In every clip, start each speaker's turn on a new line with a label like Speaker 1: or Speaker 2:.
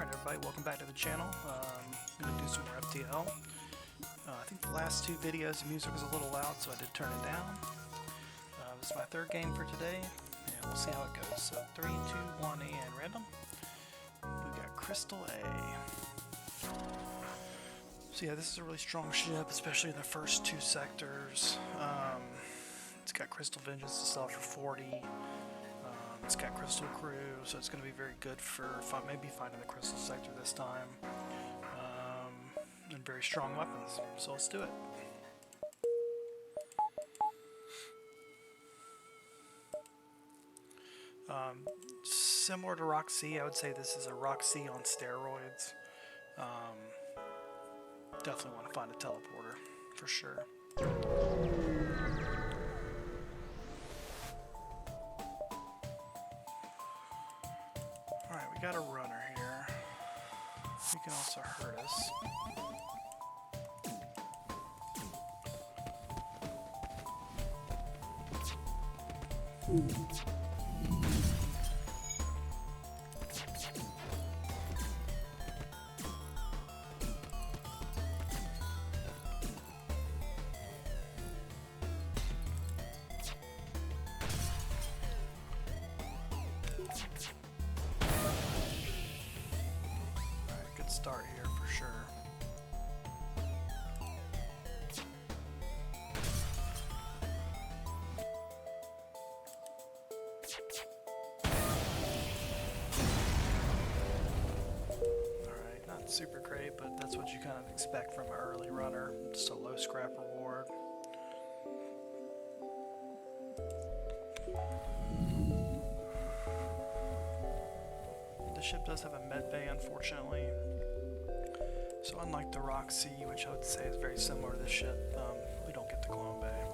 Speaker 1: Alright everybody, welcome back to the channel. I'm going to do some more FTL. I think the last two videos the music was a little loud, so I did turn it down. This is my third game for today, and we'll see how it goes. So 3, 2, 1, and random. We've got Crystal A. So yeah, this is a really strong ship, especially in the first two sectors. It's got Crystal Vengeance to sell for 40. It's got Crystal Crew, so it's going to be very good for maybe finding the Crystal sector this time. And very strong weapons, so let's do it. Similar to Roxy, I would say this is a Roxy on steroids. Definitely want to find a teleporter, for sure. Alright, we got a runner here. He can also hurt us. Start here for sure. Alright, not super great, but that's what you kind of expect from an early runner. Just a low scrap reward. The ship does have a med bay, unfortunately. So unlike the Roxy, which I would say is very similar to this ship, we don't get the Clone Bay.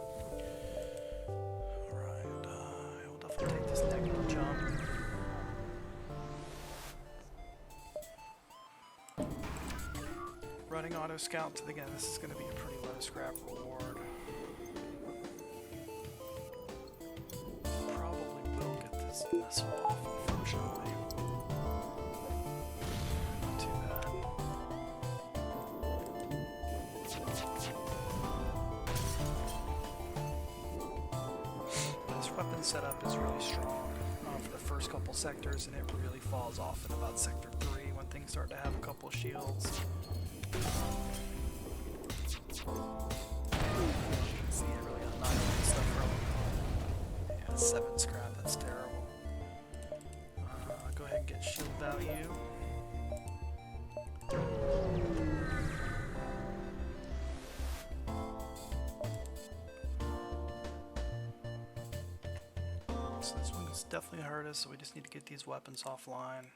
Speaker 1: Alright, I will definitely take this negative jump. Running auto scouts, again, this is going to be a pretty low scrap reward. Probably will get this missile off, unfortunately. Weapon setup is really strong for the first couple sectors, and it really falls off in about sector 3 when things start to have a couple shields. As you can see, it really annihilates stuff early on. Yeah, 7 scrap, that's terrible. Go ahead and get shield value. So this one has definitely hurt us, so we just need to get these weapons offline.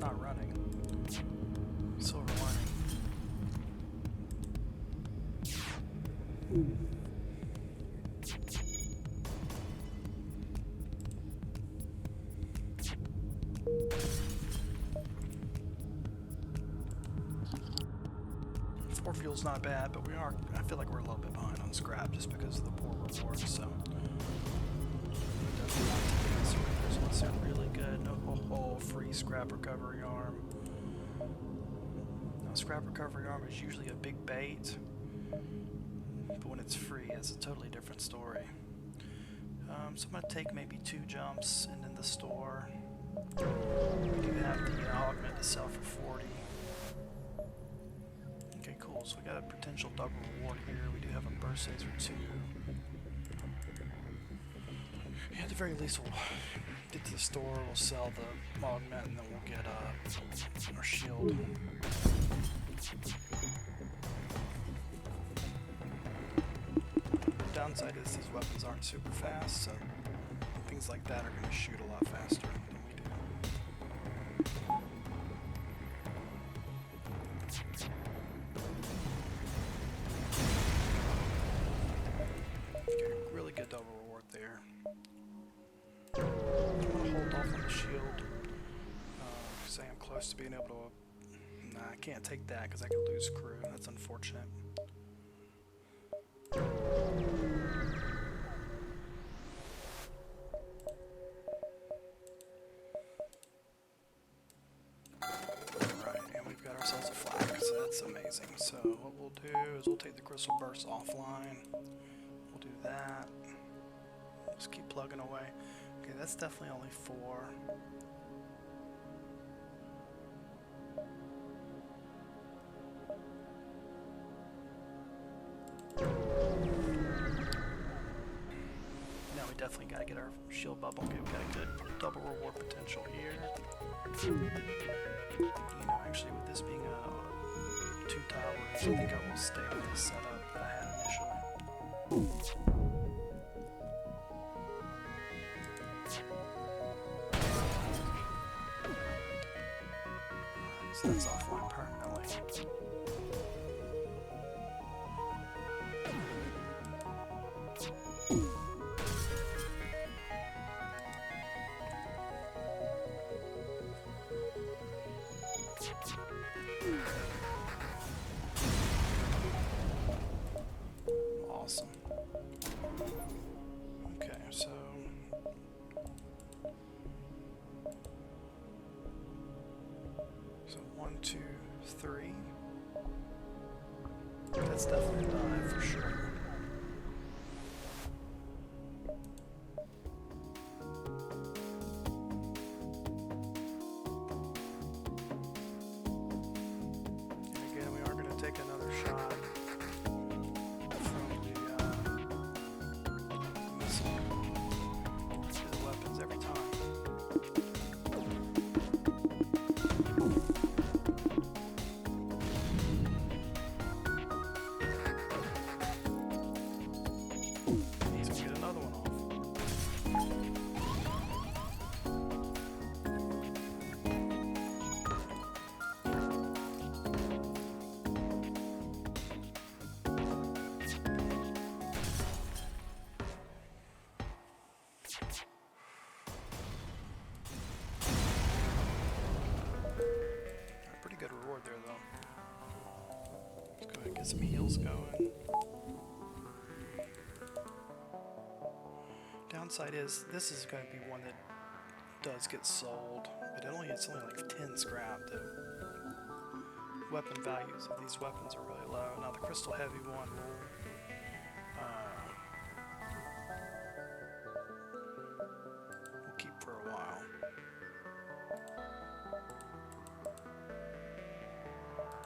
Speaker 1: Not running. Silver lining. Four fuel's not bad, but I feel like we're a little bit behind on scrap just because of the poor rewards, so unless they're really good. No free scrap recovery arm. Now, scrap recovery arm is usually a big bait, but when it's free, it's a totally different story. So I'm going to take maybe 2 jumps and in the store. We do have the augment to sell for 40. Okay, cool. So we got a potential double reward here. We do have a burst laser 2. Yeah, at the very least, we'll get to the store, we'll sell the augment, and then we'll get our shield. The downside is these weapons aren't super fast, so things like that are going to shoot a lot faster than we do. close to being able to... Nah, I can't take that because I could lose crew. That's unfortunate. Alright, and we've got ourselves a flag, so that's amazing. So what we'll do is we'll take the crystal burst offline. We'll do that. Just keep plugging away. Okay, that's definitely only 4. Now we definitely gotta get our shield bubble. Okay, we got a good double reward potential here. You know, actually with this being a 2-tile roof, I think I will stay with the setup that I had initially. So that's offline permanently. Awesome. Okay, so So 1, 2, 3. That's definitely a dive for sure. And again, we are going to take another shot from the missile. See the weapons every time. Pretty good reward there, though. Let's go ahead and get some heals going. Downside is, this is going to be one that does get sold, but it's only like 10 scrap. The weapon values of these weapons are really low. Now the crystal heavy one will we'll keep for a while.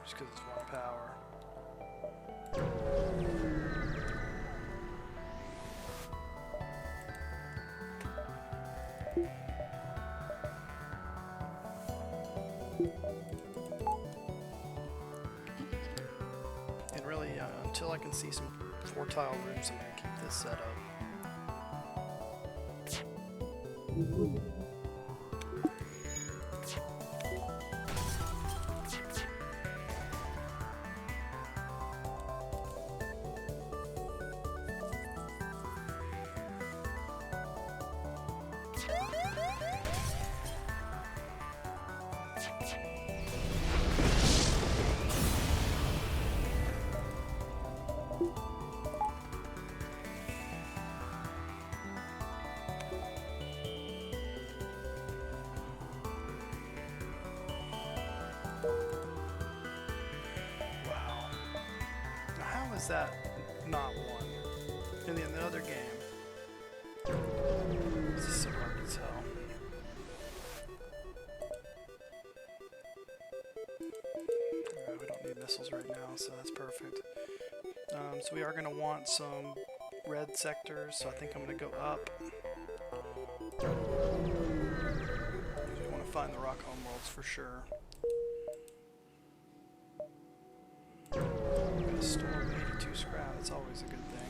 Speaker 1: Just because it's 1 power. And really, until I can see some 4-tile rooms, I'm going to keep this set up. Wow. Now how is that not one? In the other game. This is so hard to tell. We don't need missiles right now, so that's perfect. So we are going to want some red sectors, so I think I'm going to go up. We want to find the rock home worlds for sure. I'm going to store 82 scrap, that's always a good thing.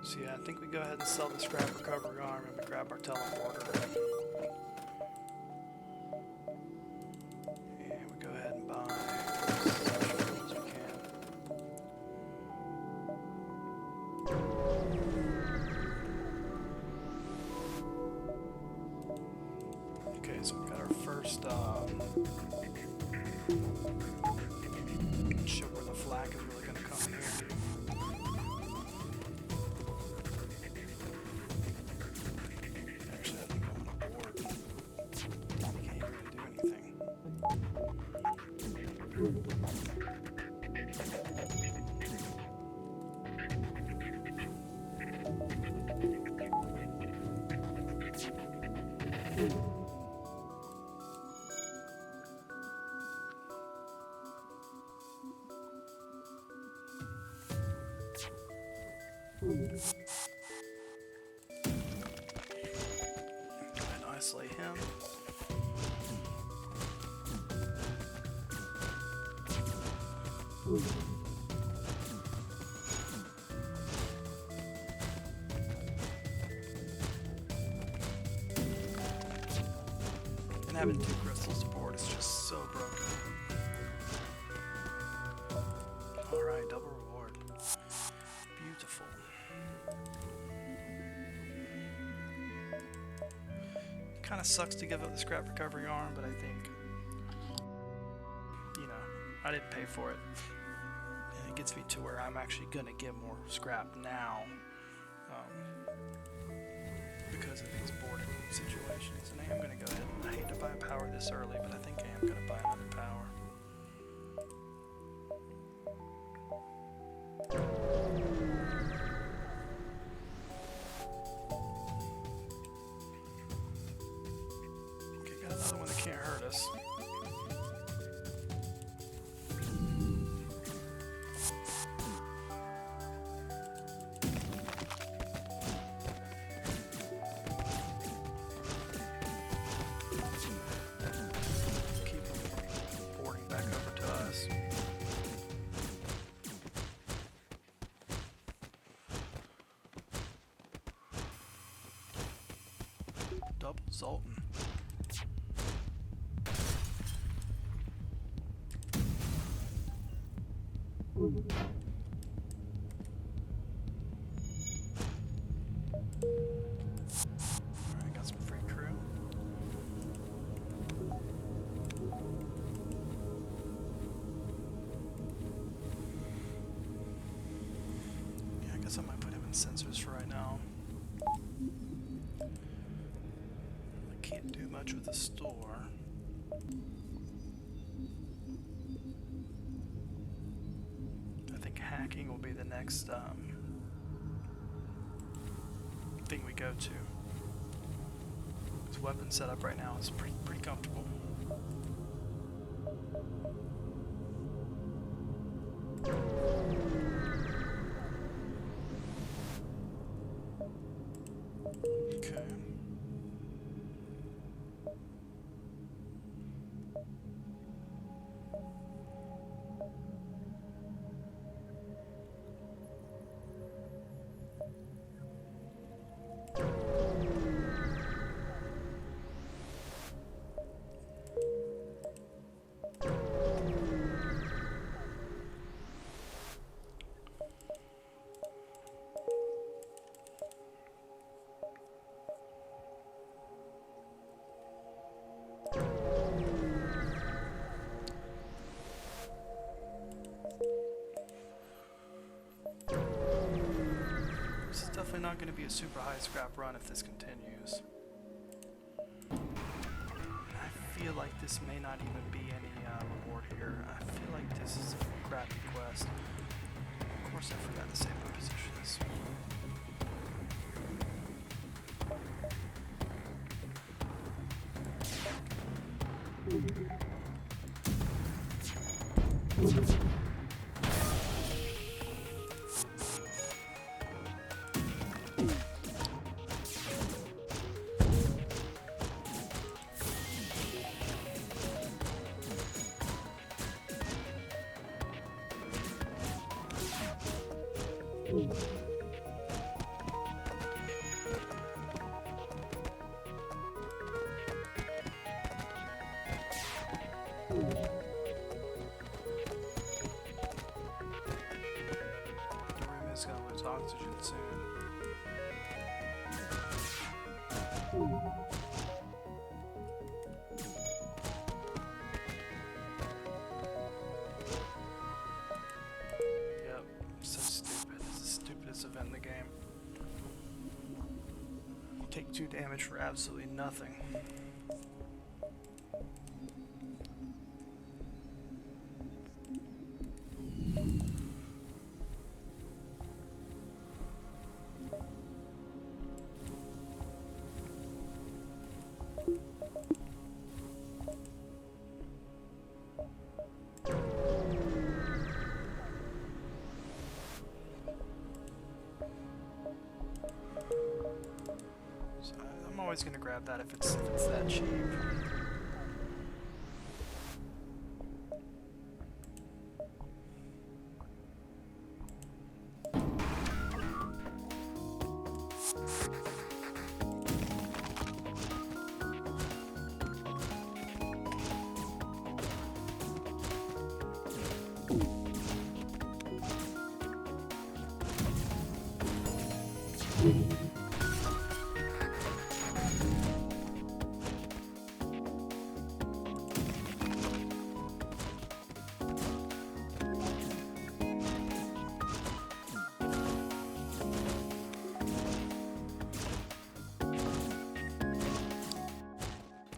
Speaker 1: So yeah, I think we go ahead and sell the scrap recovery arm and we grab our teleporter. And we go ahead and buy as much fuel as we can. so we've got our first show where the flak is really going to come in here. Actually, I think I'm on a board. I can't really do anything. And isolate him. And having 2 crystals to board is just so broken. Alright, double reward. Beautiful. Kind of sucks to give up the scrap recovery arm, but I think, you know, I didn't pay for it. And it gets me to where I'm actually going to get more scrap now because of these boarding situations. And I am going to go ahead, I hate to buy a power this early, but I think I am going to buy another power. Okay, got another one that can't hurt us. Keep boarding back over to us. Double Zoltan. Alright, got some free crew. Yeah, I guess I might put him in sensors for right now. I can't do much with the store. I think hacking will be the next thing we go to. His weapon setup right now is pretty comfortable. Okay. This is definitely not going to be a super high scrap run if this continues. I feel like this may not even be any reward here. I feel like this is a crappy quest. Of course I forgot to save my positions. It's gonna lose oxygen soon. Take 2 damage for absolutely nothing. I'm always going to grab that if it's that cheap.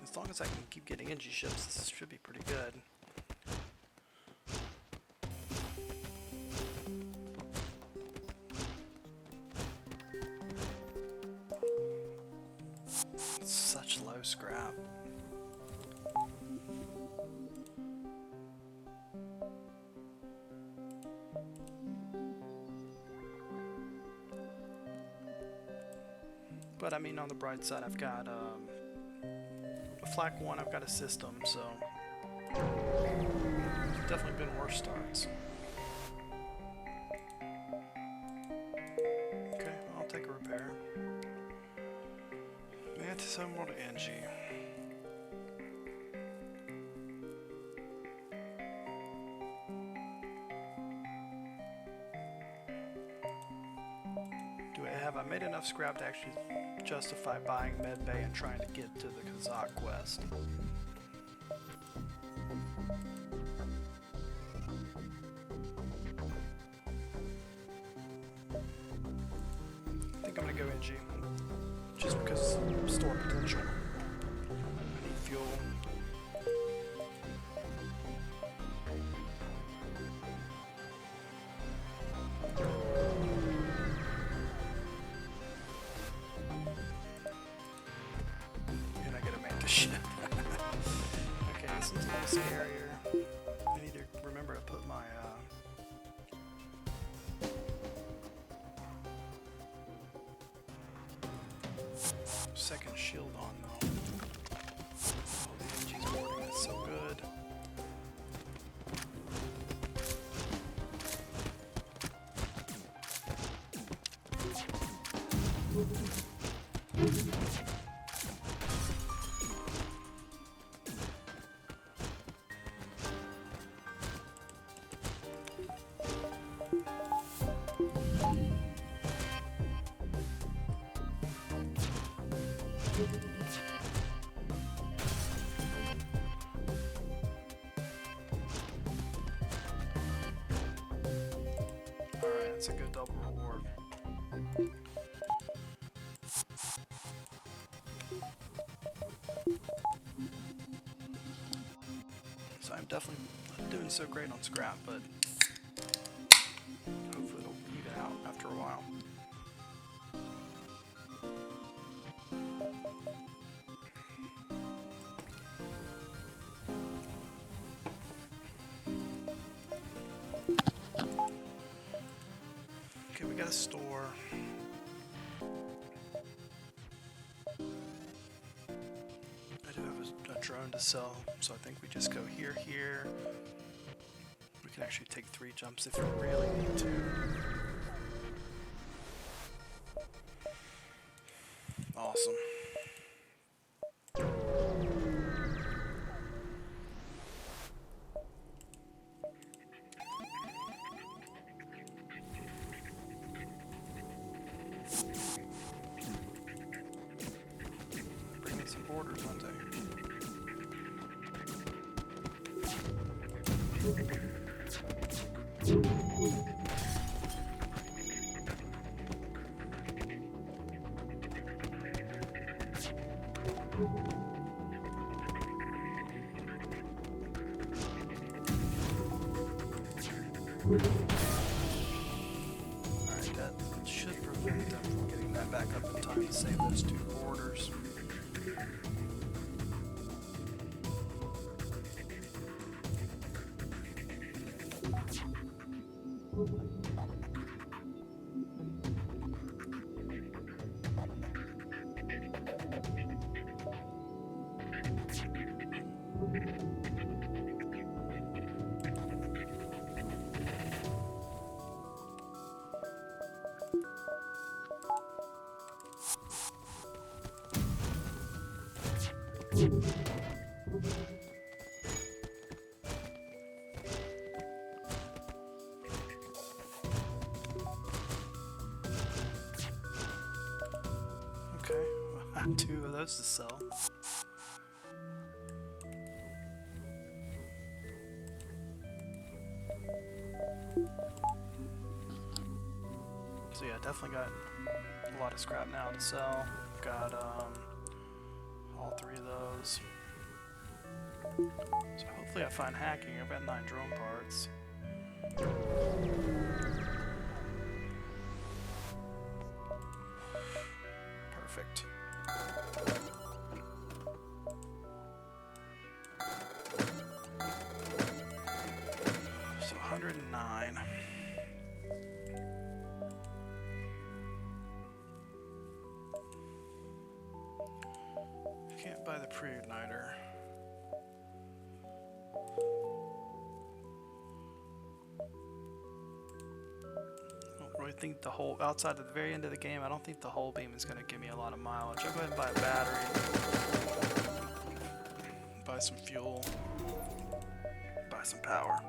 Speaker 1: As long as I can keep getting NG ships, this should be pretty good. It's such low scrap. But I mean, on the bright side, I've got a flak 1, I've got a system, so it's definitely been worse starts. Okay, I'll take a repair. Anti-7 more to NG. Have I made enough scrap to actually justify buying medbay and trying to get to the Kazakh quest? I think I'm gonna go NG, just because store potential. I need fuel. Okay, this is a little scarier. I need to remember to put my second shield on though. Oh, the NG's boarding is so good. Alright, that's a good double reward. So I'm definitely not doing so great on scrap, but hopefully it'll even out after a while. Okay, we got a store. I do have a drone to sell, so I think we just go here. We can actually take 3 jumps if we really need to. Awesome. Bring me some borders one day. Alright, that should prevent them from getting that back up in time to save those two borders. Okay, I have two of those to sell. So yeah, definitely got a lot of scrap now to sell. Got all three of those. So hopefully I find hacking. I've got 9 drone parts. Perfect. So 109. Can't buy the pre-igniter. I think the whole outside of the very end of the game, I don't think the whole beam is going to give me a lot of mileage. I'll go ahead and buy a battery, buy some fuel, buy some power.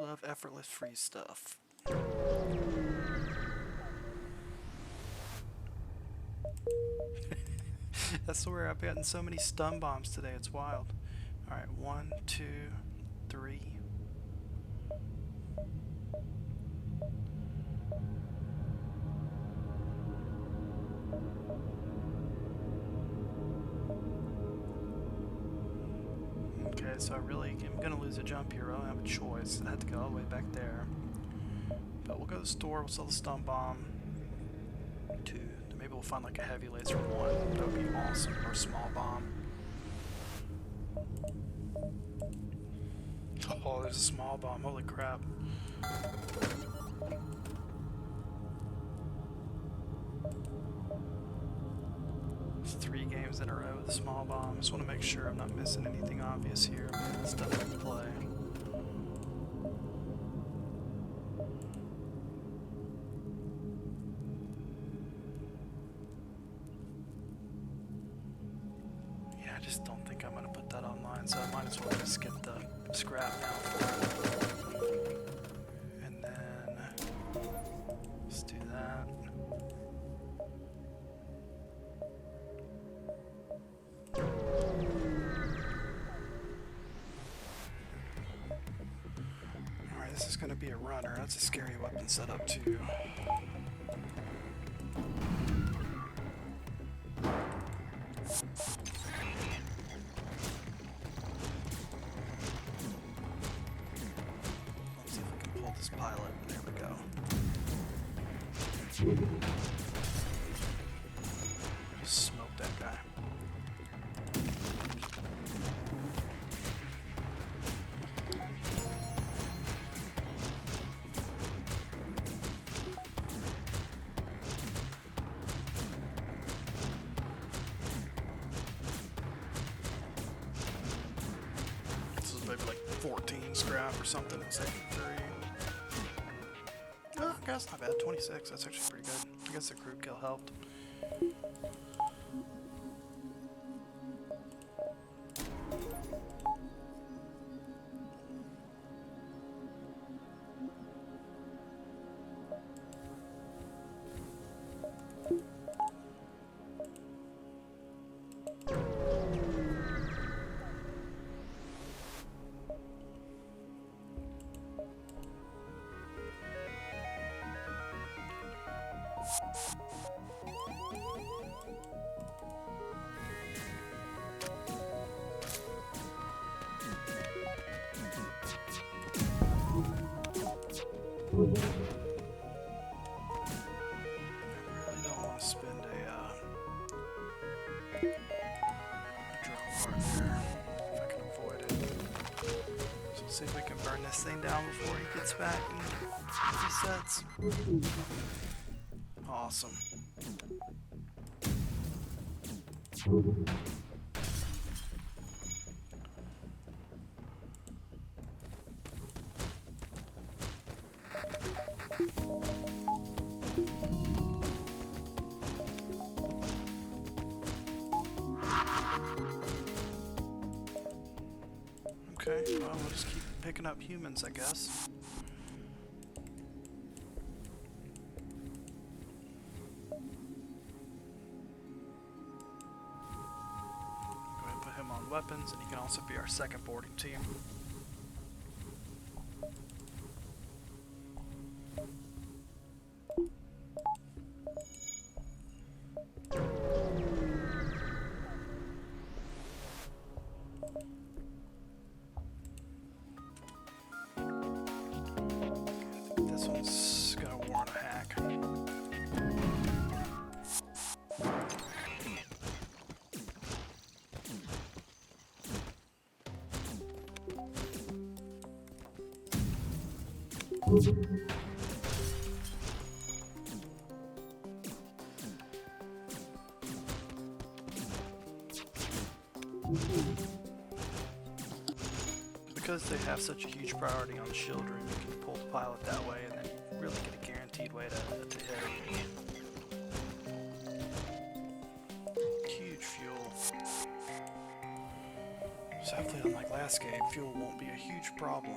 Speaker 1: I love effortless free stuff. That's where I've gotten so many stun bombs today, it's wild. Alright, 1, 2, 3. Okay, so I'm gonna lose a jump here. I don't have a choice. I had to go all the way back there. But we'll go to the store, we'll sell the stun bomb. 2. Maybe we'll find like a heavy laser 1. That would be awesome. Or a small bomb. Oh, there's a small bomb. Holy crap. It's 3 games in a row with a small bomb. Just want to make sure I'm not missing anything obvious here. It's definitely play. I just don't think I'm going to put that online, so I might as well just get the scrap now. And then let's do that. Alright, this is going to be a runner. That's a scary weapon setup too. Pilot. There we go. Just smoke that guy. This is maybe like 14 scrap or something instead of 3. Oh, I guess not bad. 26. That's actually pretty good. I guess the group kill helped. really don't want to spend a drone part there if I can avoid it. So let's see if we can burn this thing down before he gets back and resets. Awesome. Okay, well, we'll just keep picking up humans, I guess. Go ahead and put him on weapons, and he can also be our second boarding team. This one's gonna warrant a hack. Because they have such a huge priority on children, you can pull the pilot that way, and then you really get a guaranteed way to hit him. Huge fuel. So hopefully, unlike last game, fuel won't be a huge problem.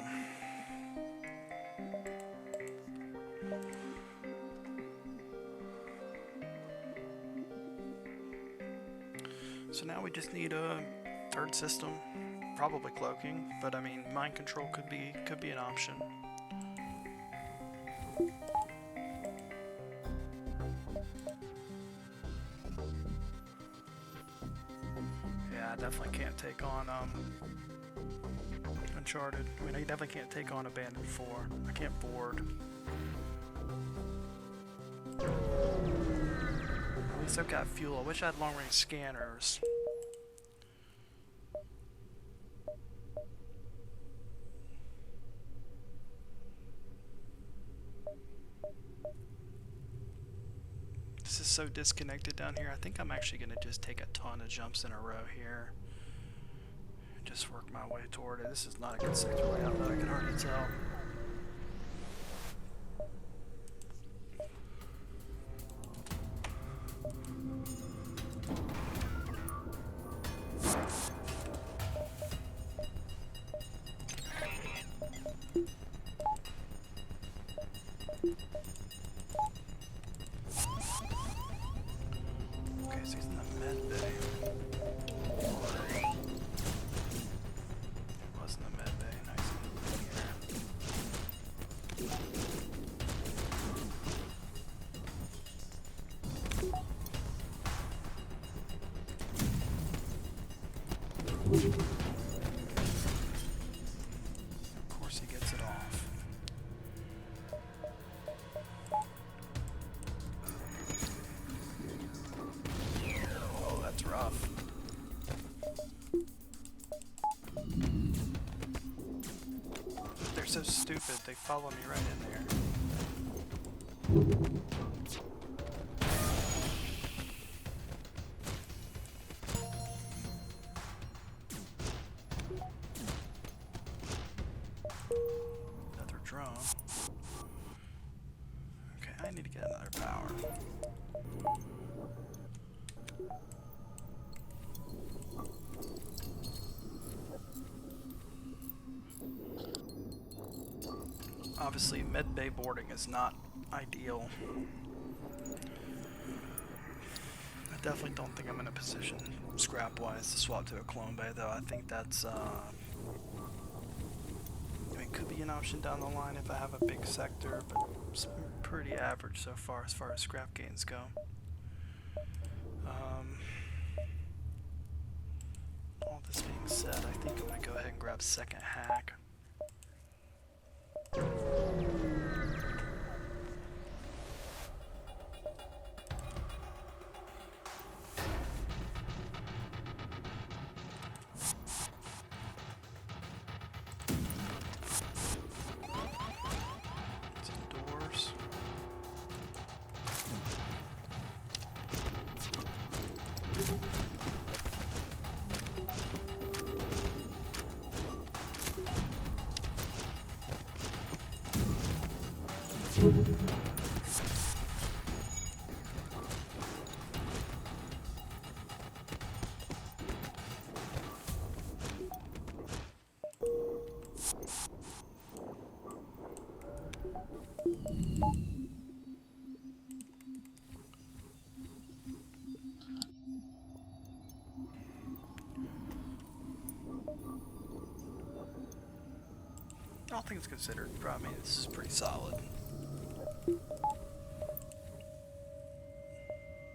Speaker 1: So now we just need a third system. Probably cloaking, but I mean, mind control could be an option. Yeah, I definitely can't take on Uncharted. I mean, I definitely can't take on Abandoned 4. I can't board. At least I've got fuel. I wish I had long-range scanners. This is so disconnected down here. I think I'm actually going to just take a ton of jumps in a row here. Just work my way toward it. This is not a good sector layout, though. I can hardly tell. Okay, so he's in the med bay. Was in the med bay. Nice and here. Of course, he gets it off. Oh, that's rough. They're so stupid, they follow me right in there. Another drone. Okay, I need to get another power. Obviously, med bay boarding is not ideal. I definitely don't think I'm in a position, scrap-wise, to swap to a clone bay, though. I think that's, I mean, could be an option down the line if I have a big sector, but it's pretty average so far as scrap gains go. All this being said, I think I'm going to go ahead and grab second hack. All things considered, I mean, this is pretty solid.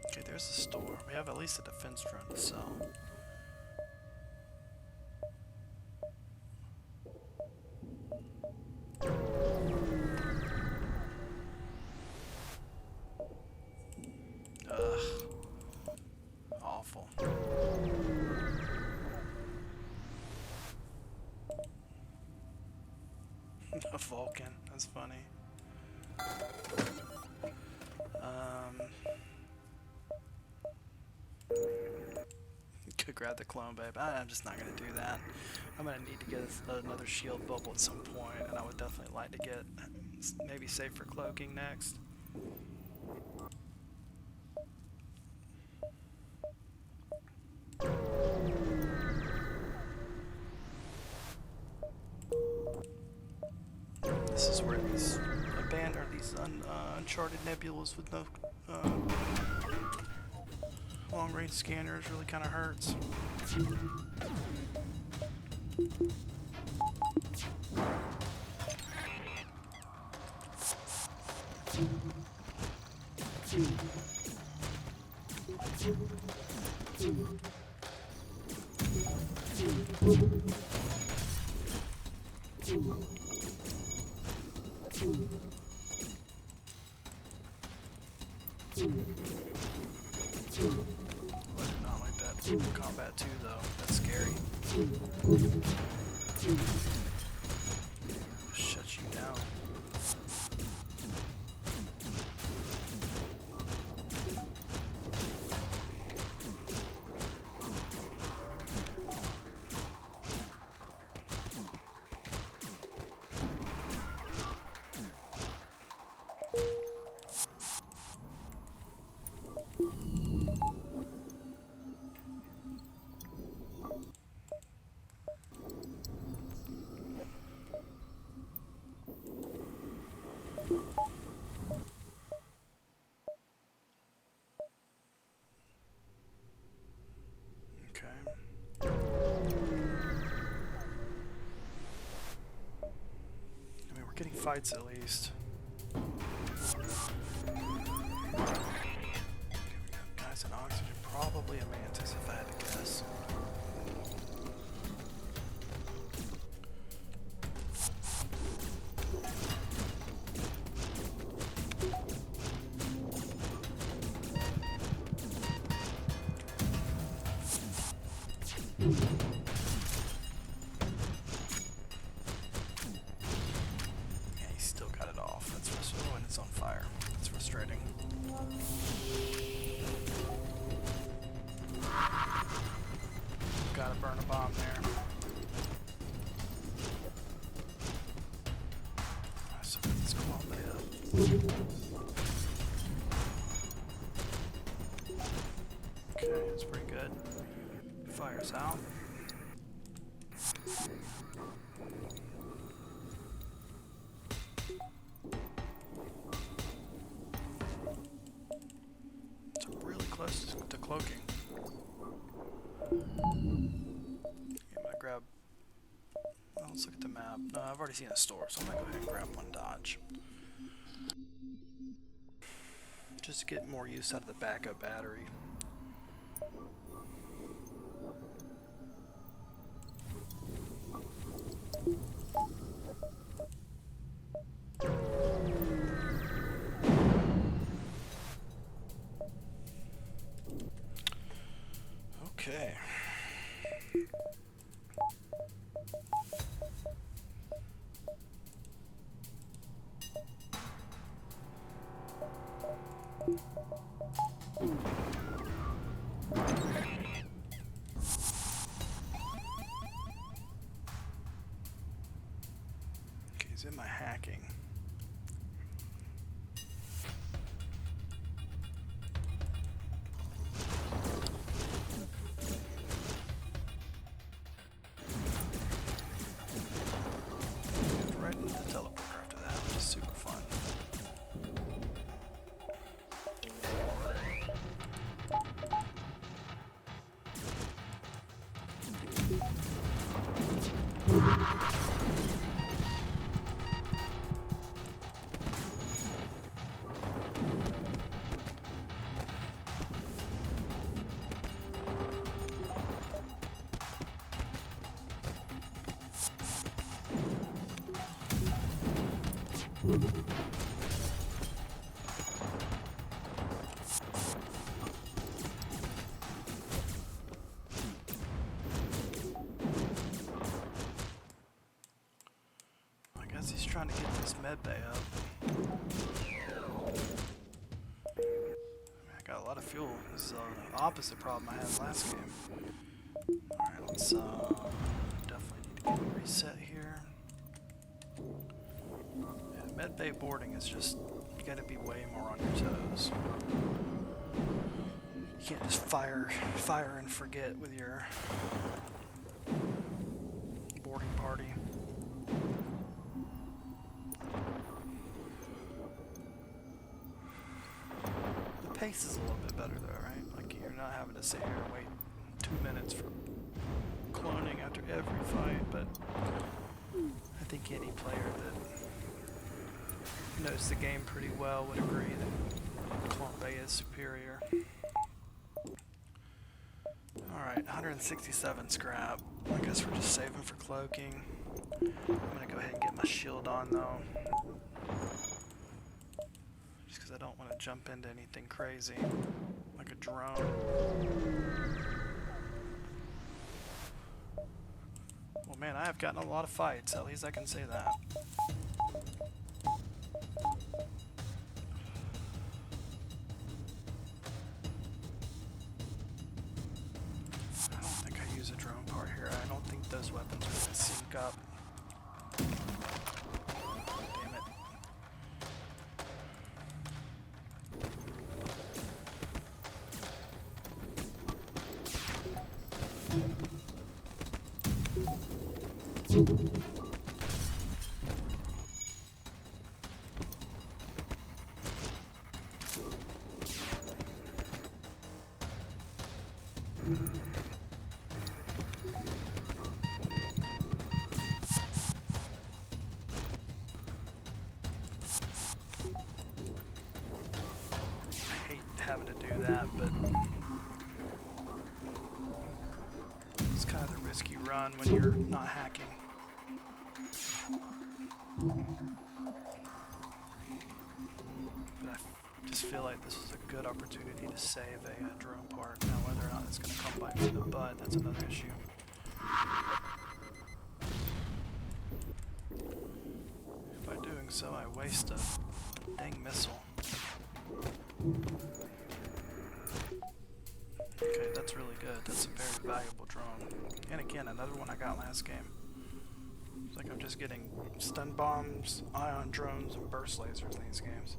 Speaker 1: Okay, there's the store. We have at least a defense drone to sell. Ugh. Awful. A Vulcan. That's funny. Could grab the clone, babe. I'm just not gonna do that. I'm gonna need to get another shield bubble at some point, and I would definitely like to get maybe save for cloaking next. This is where these abandoned, these uncharted nebulas with no long-range scanners really kind of hurts. I did not like that combat too, though. That's scary. Shut you down. Getting fights at least. Okay, we got guys in oxygen, probably a mantis if I had to guess. Gotta burn a bomb there. So let's go all the way up. Okay, that's pretty good. Fires out. It's really close to cloaking. Grab. Well, let's look at the map. No, I've already seen a store, so I'm gonna go ahead and grab one dodge. Just to get more use out of the backup battery. Okay. Okay, he's in my hacking. I guess he's trying to get this med bay up. I got a lot of fuel. This is the opposite problem I had last game. Alright, let's definitely need to get a reset here. Yeah, med bay boarding is just, you gotta be way more on your toes. You can't just fire and forget with your boarding party. The pace is a little bit better though, right? Like you're not having to sit here and wait 2 minutes for cloning after every fight, but I think any player that knows the game pretty well would agree that clone bay is superior. Alright, 167 scrap. I guess we're just saving for cloaking. I'm gonna go ahead and get my shield on though. Just because I don't want to jump into anything crazy, like a drone. Well man, I have gotten a lot of fights, at least I can say that. I don't think I use a drone part here. I don't think those weapons are going to sync up. Damn it. Having to do that, but it's kind of the risky run when you're not hacking. But I just feel like this is a good opportunity to save a drone part. Now whether or not it's going to come by me in the butt, that's another issue. By doing so, I waste a dang missile. Okay, that's really good. That's a very valuable drone. And again, another one I got last game. It's like I'm just getting stun bombs, ion drones, and burst lasers in these games.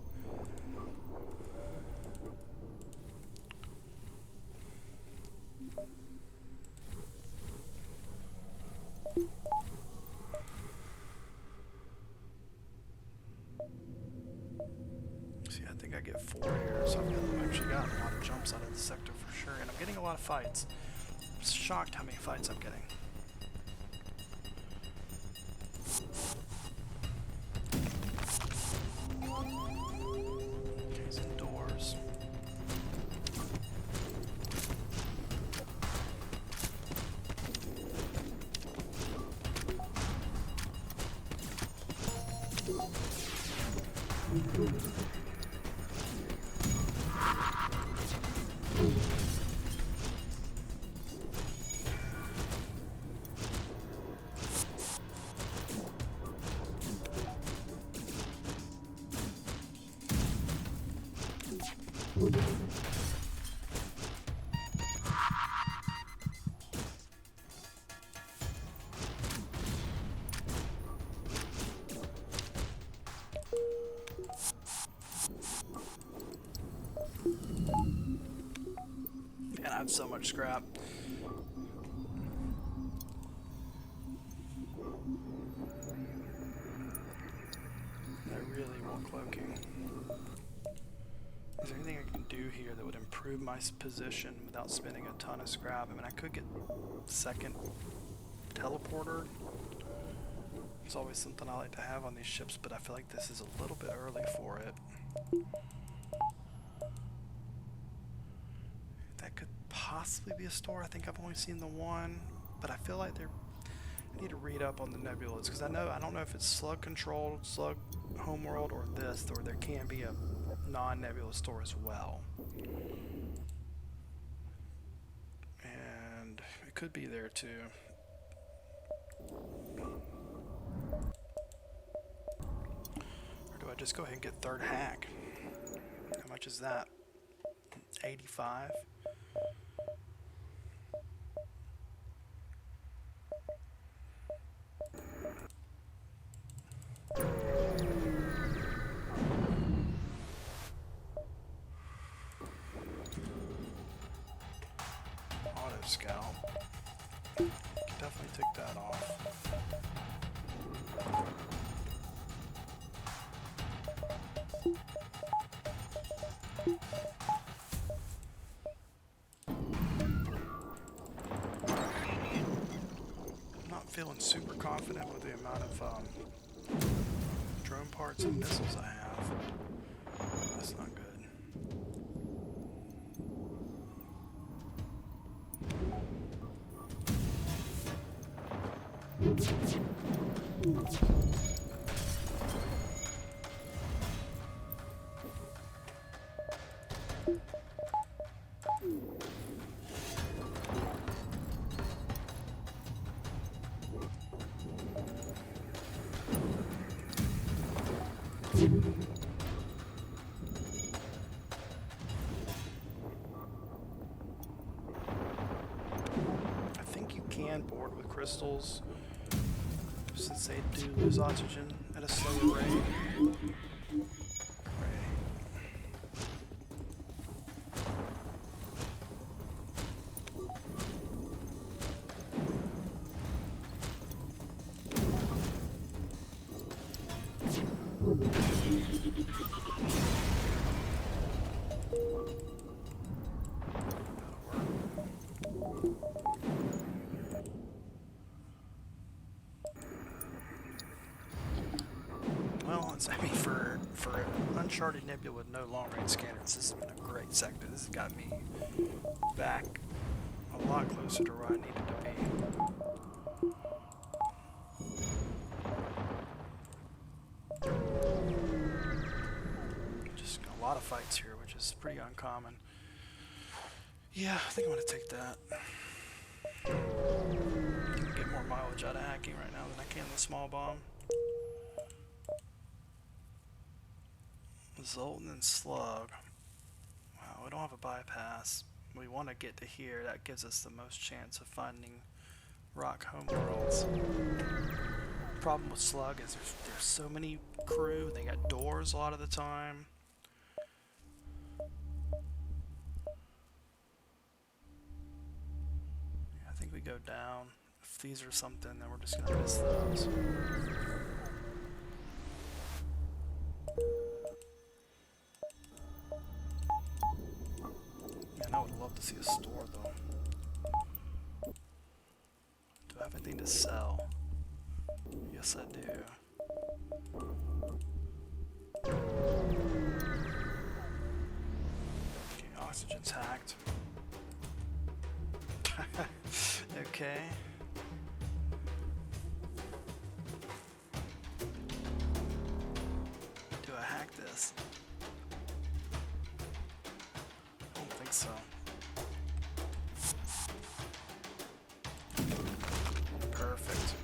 Speaker 1: See, I think I get 4 here, so I've actually gotten a lot of jumps out of the sector for sure, and I'm getting a lot of fights. I'm shocked how many fights I'm getting. Okay, he's indoors. Man, I have so much scrap. I really want cloaking. Is there anything I can do here that would improve my position without spending a ton of scrap? I mean, I could get second teleporter, It's always something I like to have on these ships, but I feel like this is a little bit early for it. That could possibly be a store. I think I've only seen the one, but I feel like I need to read up on the nebulas, because I don't know if it's slug controlled, slug homeworld, or this, or there can be a non-nebula store as well. And it could be there too. Or do I just go ahead and get third hack? How much is that? 85? Auto scout. Can definitely take that off. I'm not feeling super confident with the amount of drone parts and missiles I have. That's not good. I think you can board with crystals, since they do lose oxygen at a slower rate. Well, I mean, for an Uncharted Nebula with no long-range scanners, this has been a great sector. This has got me back a lot closer to where I needed to be. Just a lot of fights here, which is pretty uncommon. Yeah, I think I'm going to take that. I can get more mileage out of hacking right now than I can the small bomb. Zoltan and Slug. Wow, we don't have a bypass. We want to get to here. That gives us the most chance of finding rock homeworlds. Problem with Slug is there's so many crew. They got doors a lot of the time. I think we go down. If these are something, then we're just gonna miss those. I would love to see a store though. Do I have anything to sell? Yes, I do. Okay, oxygen's hacked. Okay. Do I hack this? I don't think so. Perfect.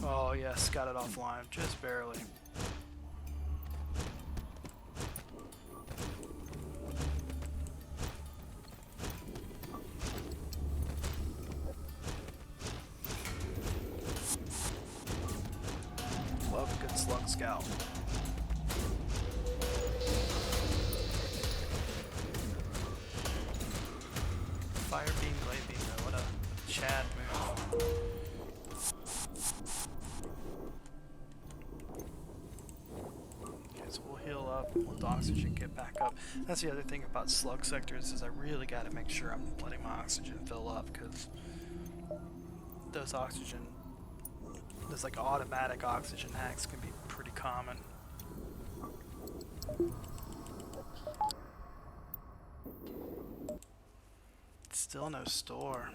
Speaker 1: Oh yes, got it offline, just barely. Love a good slug scout. Fire beam, blade beam, though. What a Chad move. let the oxygen get back up. That's the other thing about slug sectors is I really got to make sure I'm letting my oxygen fill up, because those like automatic oxygen hacks can be pretty common. Still no store.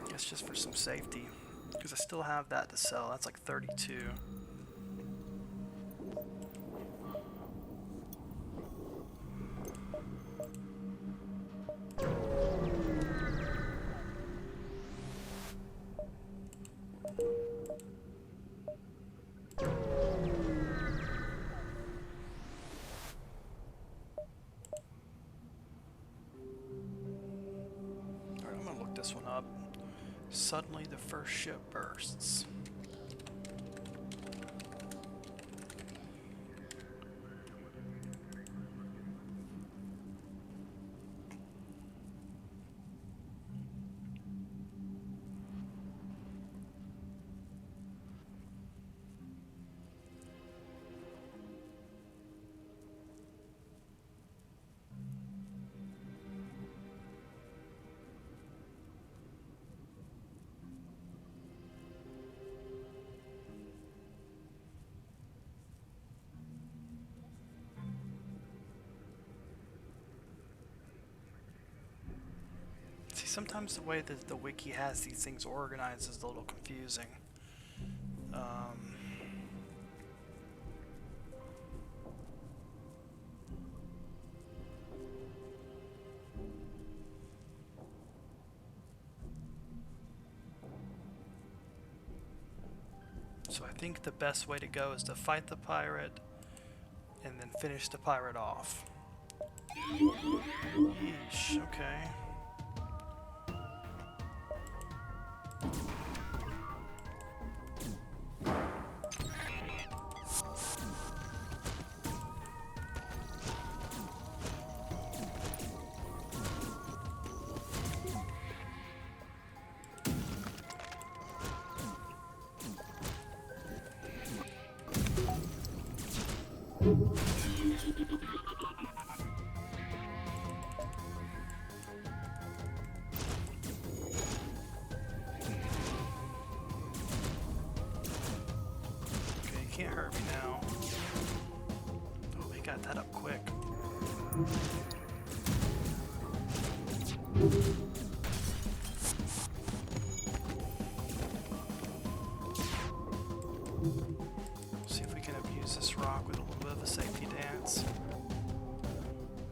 Speaker 1: Guess just for some safety, because I still have that to sell. That's like 32. This one up. Suddenly the first ship bursts. Sometimes the way that the wiki has these things organized is a little confusing. So I think the best way to go is to fight the pirate and then finish the pirate off. Yeesh, okay. Can't hurt me now. Oh, we got that up quick. See if we can abuse this rock with a little bit of a safety dance.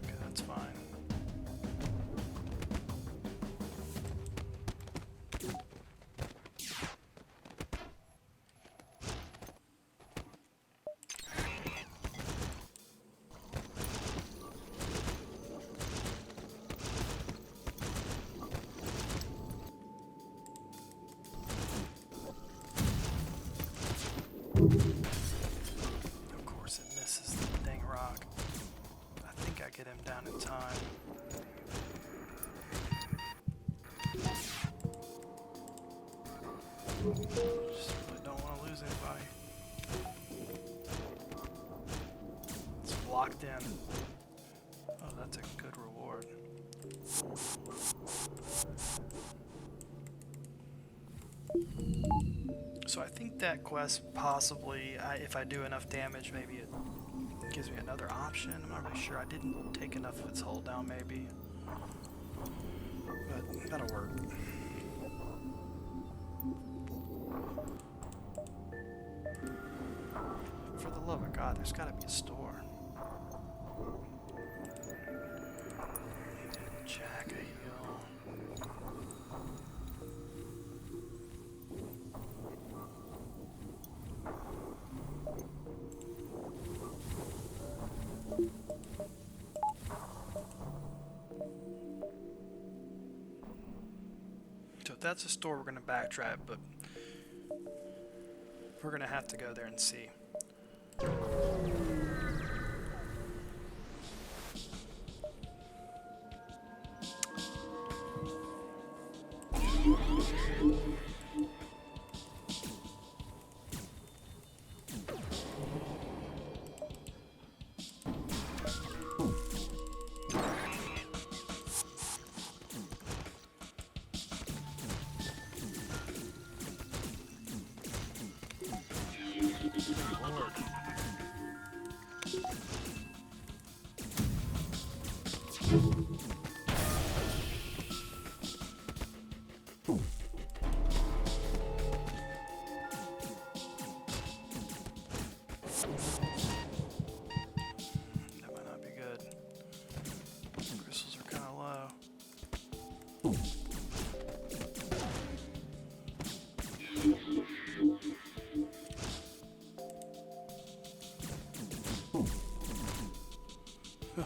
Speaker 1: Okay, that's fine. Of course it misses the dang rock. I think I get him down in time. Just really don't want to lose anybody. It's locked in. Oh, that's a good reward. So I think that quest possibly, if I do enough damage, maybe it gives me another option. I'm not really sure. I didn't take enough of its hold down, maybe. But that'll work. For the love of God, there's got to be a store. Jack a heel. So if that's a store, we're going to backtrack, but we're going to have to go there and see.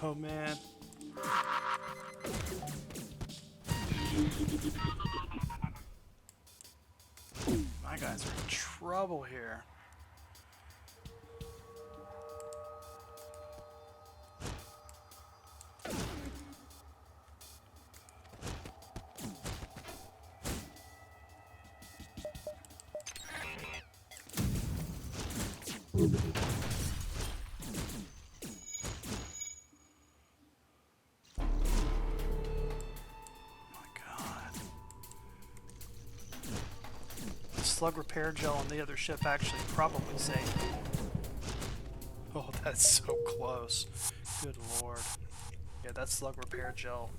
Speaker 1: Oh man. My guys are in trouble here. Slug repair gel on the other ship actually probably safe. Oh, that's so close. Good lord. Yeah, that slug repair gel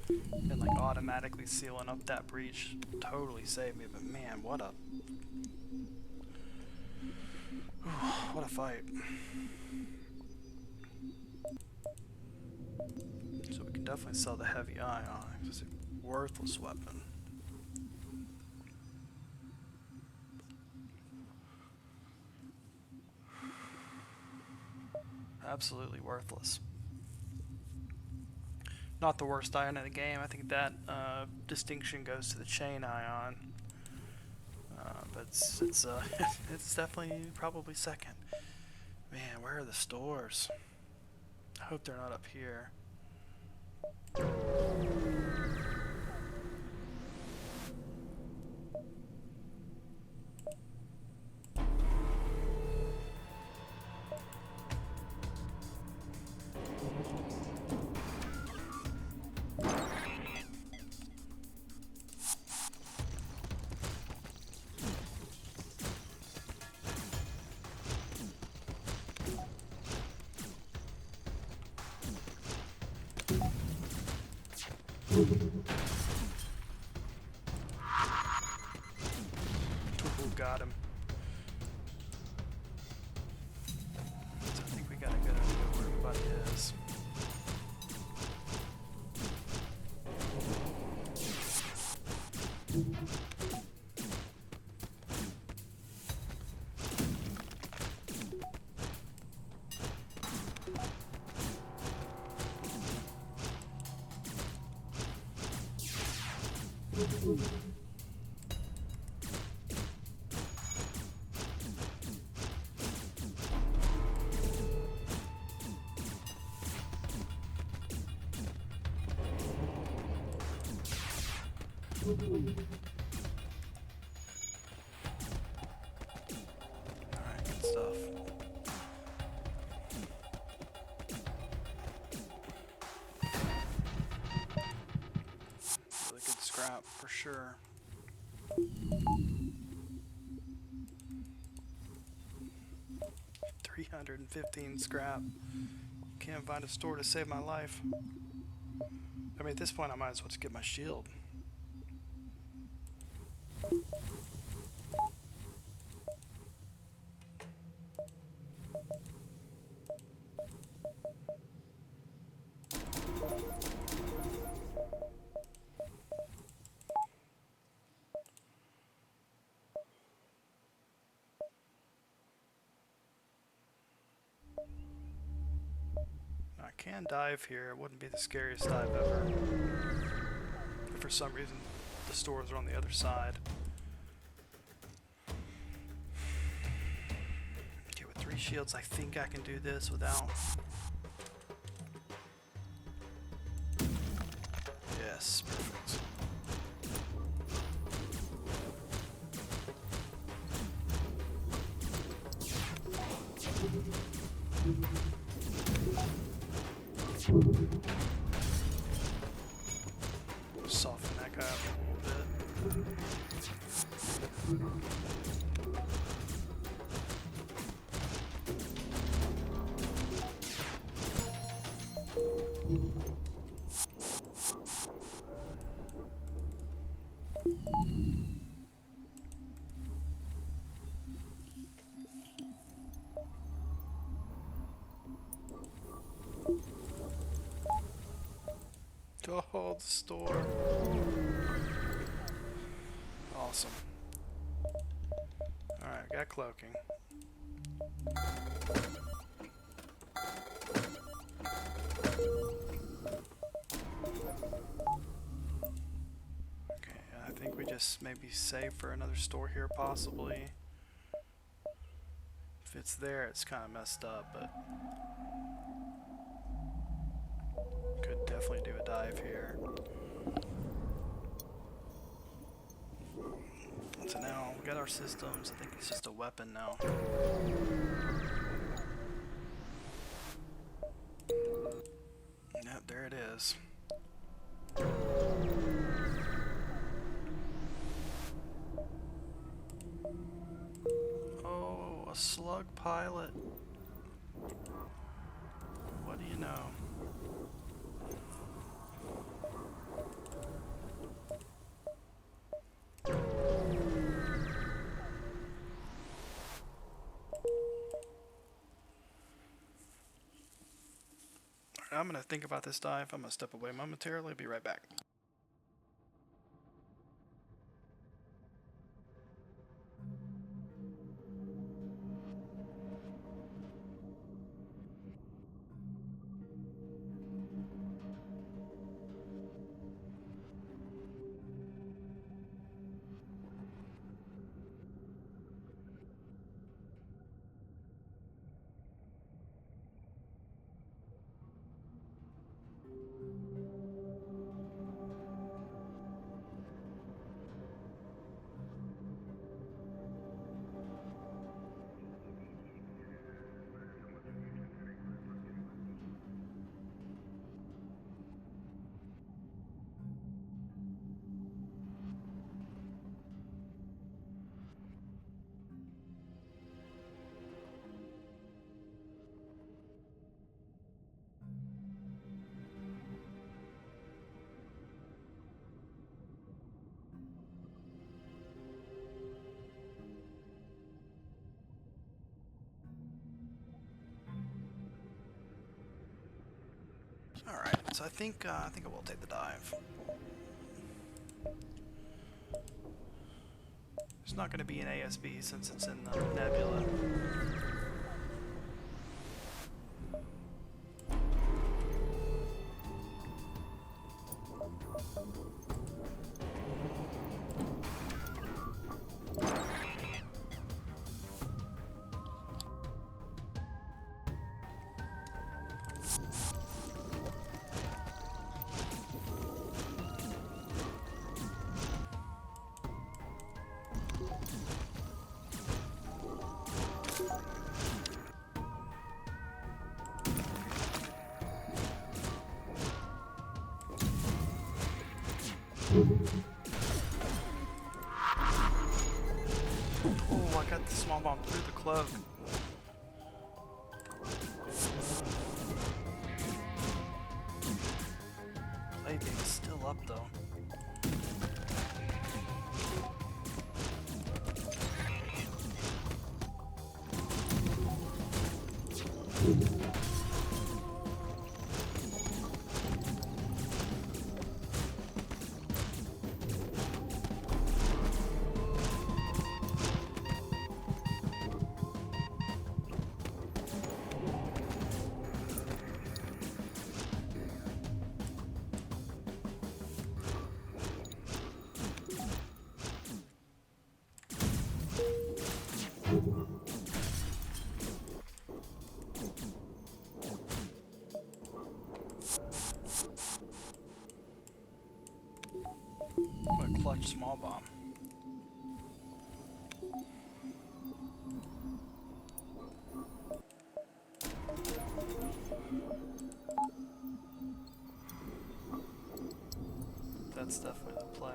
Speaker 1: and like automatically sealing up that breach totally saved me, but man, what a what a fight. So we can definitely sell the heavy ion. It's a worthless weapon. Absolutely worthless. Not the worst ion in the game. I think that distinction goes to the chain ion. But it's it's definitely probably second. Man, where are the stores? I hope they're not up here. Got him. So I think we got a good idea where everybody is. Alright, good stuff. Really good scrap for sure. $315 scrap. Can't find a store to save my life. I mean, at this point I might as well just get my shield. I can dive here. It wouldn't be the scariest dive ever. If for some reason the stores are on the other side. Okay, with 3 shields I think I can do this without... Yes, perfect. Soften that guy up a little bit. Oh, the store. Awesome. Alright, got cloaking. maybe save for another store here possibly. If it's there, it's kind of messed up, but could definitely do a dive here. So now we got our systems. I think it's just a weapon now. Yep, there it is. Oh, a slug pilot. What do you know? I'm going to think about this dive. I'm going to step away momentarily. Be right back. Alright, so I think I will take the dive. It's not going to be an ASB since it's in the nebula. Oh, I got the small bomb through the cloak. Play beam is still up though. What a clutch small bomb. That's definitely the play.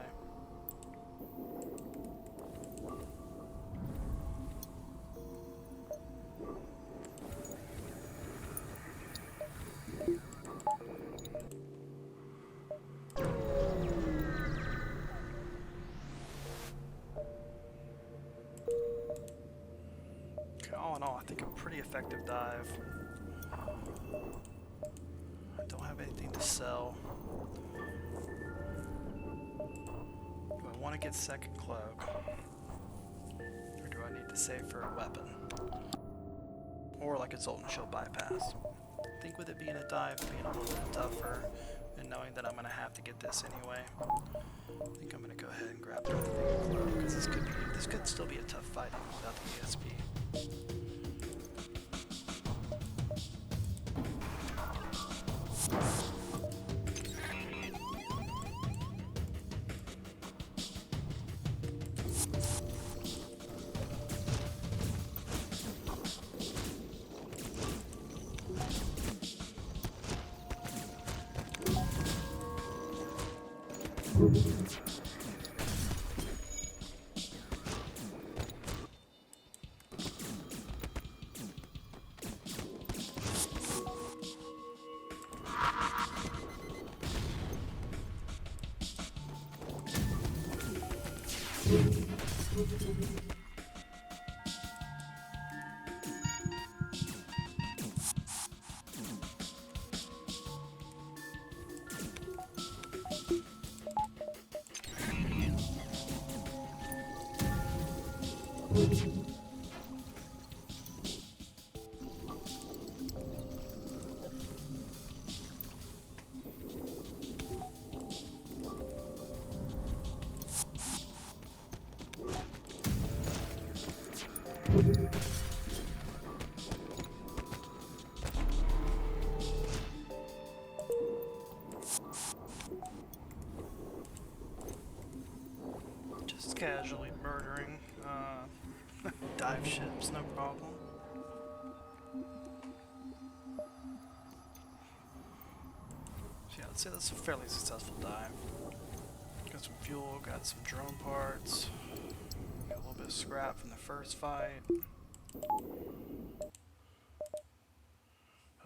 Speaker 1: All in all, I think a pretty effective dive. I don't have anything to sell. Do I want to get second cloak? Or do I need to save for a weapon? Or like a Zoltan Shield bypass? I think with it being a dive, being a little bit tougher, and knowing that I'm going to have to get this anyway, I think I'm going to go ahead and grab the club, because this could still be a tough fight even without the ESP. Just casually murdering dive ships, no problem. So yeah, let's say that's a fairly successful dive. Got some fuel, got some drone parts, got a little bit of scrap from the first fight.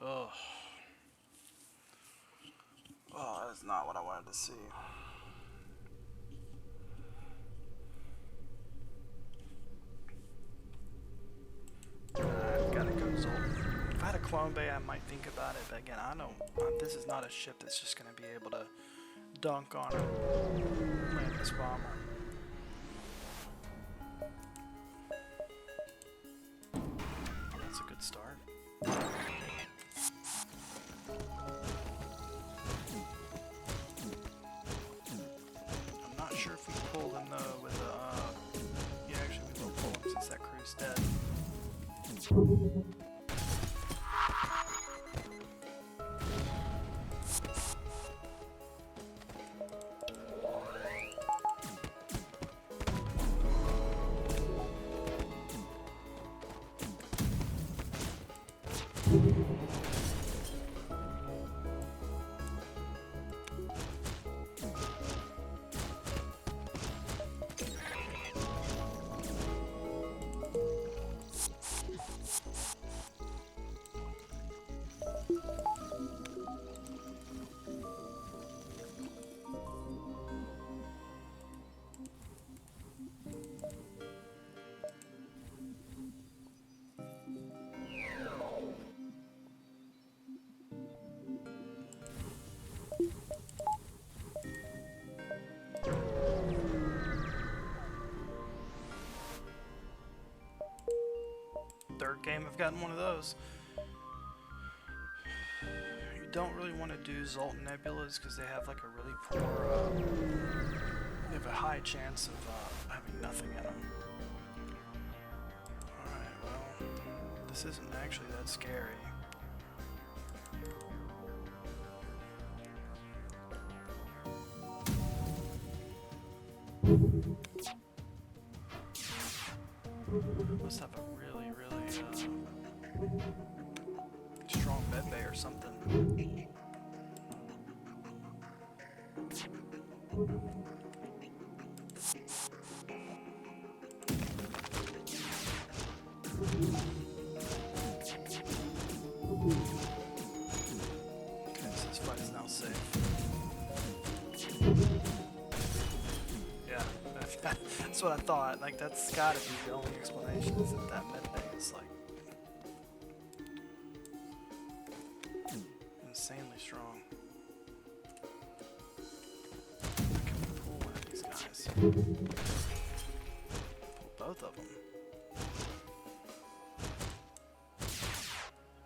Speaker 1: Oh, that is not what I wanted to see. I've got to go Zoltan. If I had a clone bay, I might think about it, but again, I don't. This is not a ship that's just going to be able to dunk on and land this bomber. That's a good start. I'm not sure if we pulled him though with yeah, actually we will pull him since that crew's dead. Third game I've gotten one of those. You don't really want to do Zoltan Nebulas because they have like a really poor, they have a high chance of having nothing in them. Alright, well, this isn't actually that scary. Must have a really, really strong med bay or something. Okay, so this fight is now safe. Yeah, that's what I thought. Like, that's gotta be the only explanation, is that that med bay is like insanely strong. I can pull one of these guys. Pull both of them.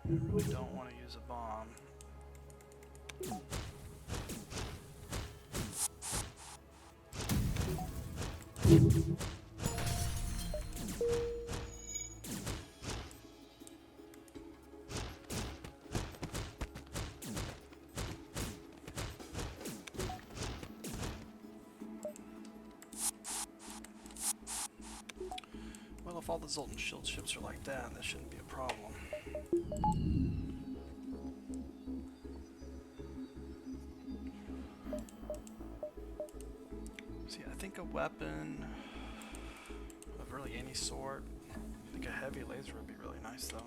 Speaker 1: I really don't want to use a bomb. Well, if all the Zoltan shield ships are like that shouldn't be a problem. See, I think a weapon of really any sort, I think a heavy laser would be really nice though.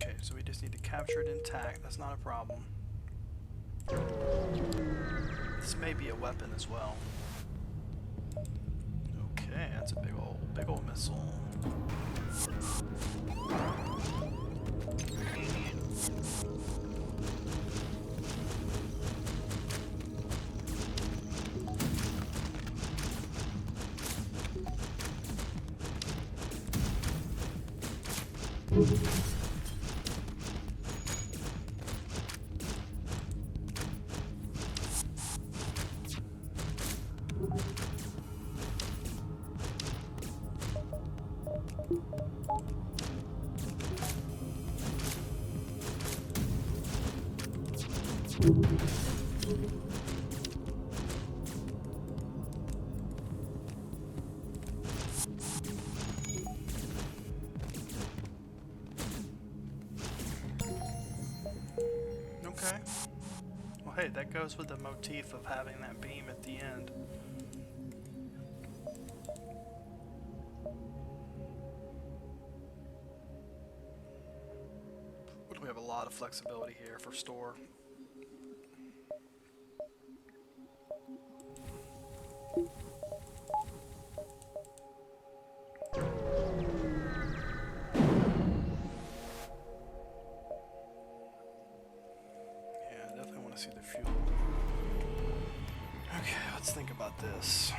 Speaker 1: Okay, so we just need to capture it intact. That's not a problem. This may be a weapon as well. Okay, that's a big old missile. Okay. Well, hey, that goes with the motif of having that beam at the end. We have a lot of flexibility here for store. See the fuel. Okay, let's think about this.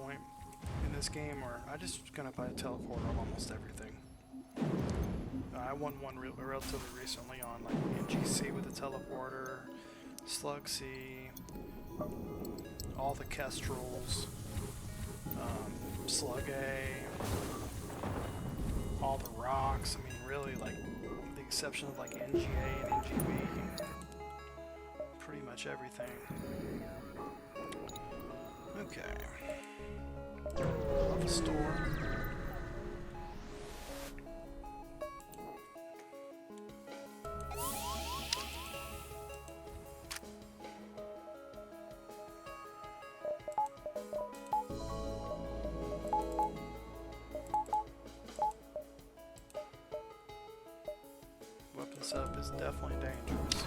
Speaker 1: point in this game where I just gonna buy a teleporter on almost everything. I won one relatively recently on like NGC with a teleporter, Slug C, all the Kestrels, Slug A, all the rocks. I mean, really, like, with the exception of like NGA and NGB, pretty much everything. Okay. Love the store. Weapons up is definitely dangerous.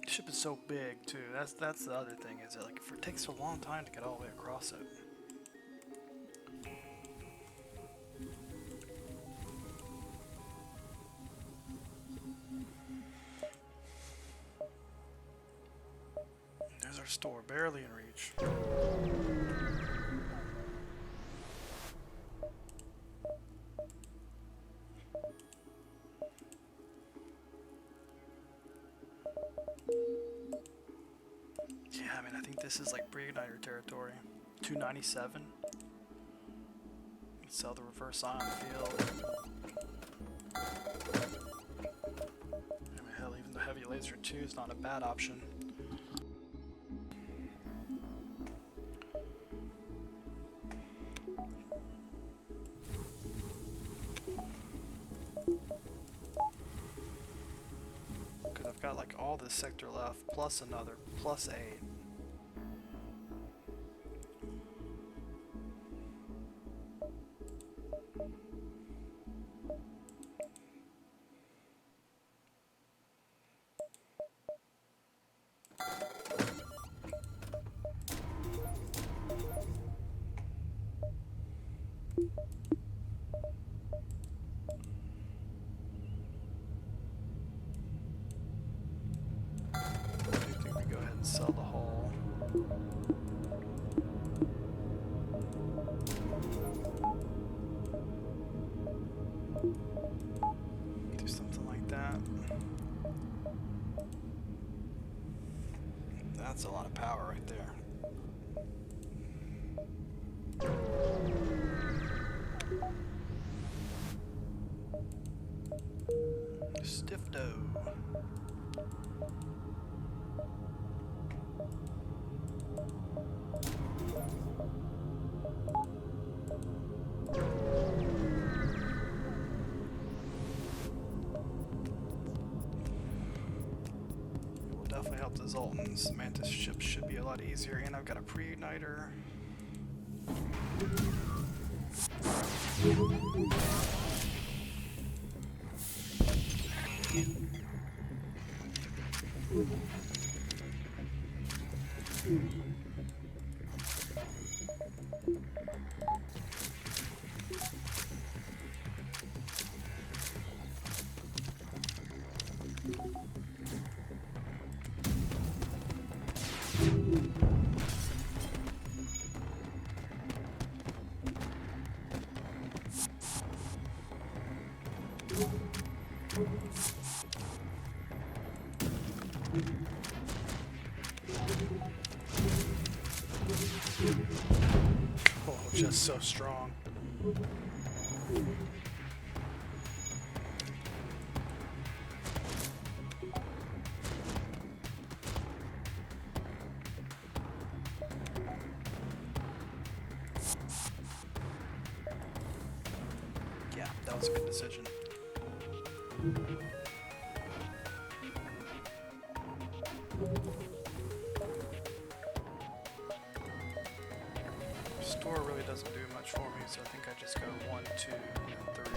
Speaker 1: Ship is so big too. That's the other thing, is that like if it takes a long time to get all the way across it. There's our store, barely in reach. Yeah, I mean, I think this is like pre-igniter territory. 297. Sell the reverse ion field. I mean, hell, even the heavy laser 2 is not a bad option. Because I've got like all this sector left, plus another, plus 8. Sell the whole. Do something like that. That's a lot of power right there. Stiff dough. Definitely help the Zoltan's. Mantis ship should be a lot easier, and I've got a pre-igniter. Oh, just so strong. Yeah, that was a good decision. Store really doesn't do much for me, so I think I just go 1, 2, and 3.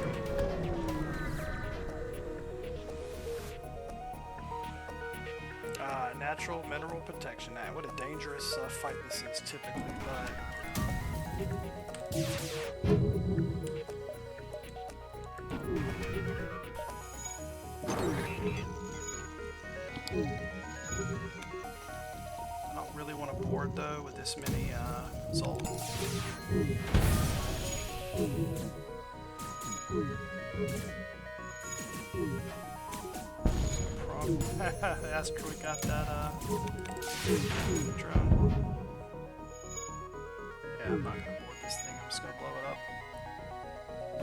Speaker 1: Natural mineral protection. What a dangerous fight this is typically, but I don't really want to board though with this many salt. Asteroid got that drone. Yeah, I'm not gonna board this thing, I'm just gonna blow it up.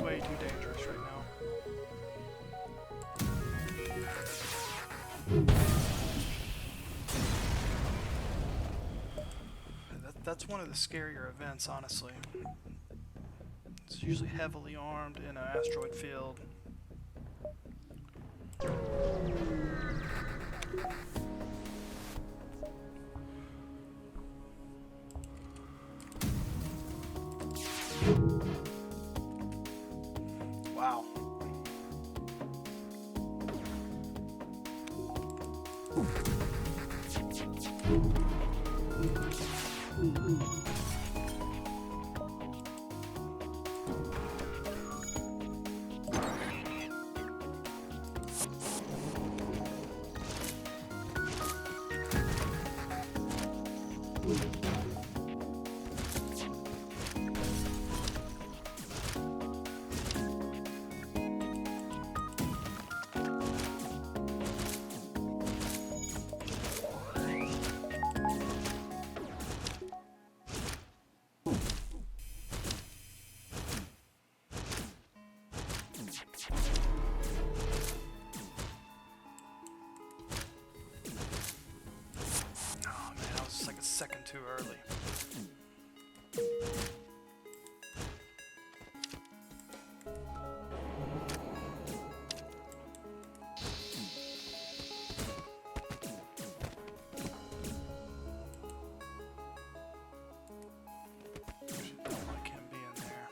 Speaker 1: Way too dangerous right now. That's one of the scarier events, honestly. It's usually heavily armed in an asteroid field. Wow. Second too early. Don't like him being there.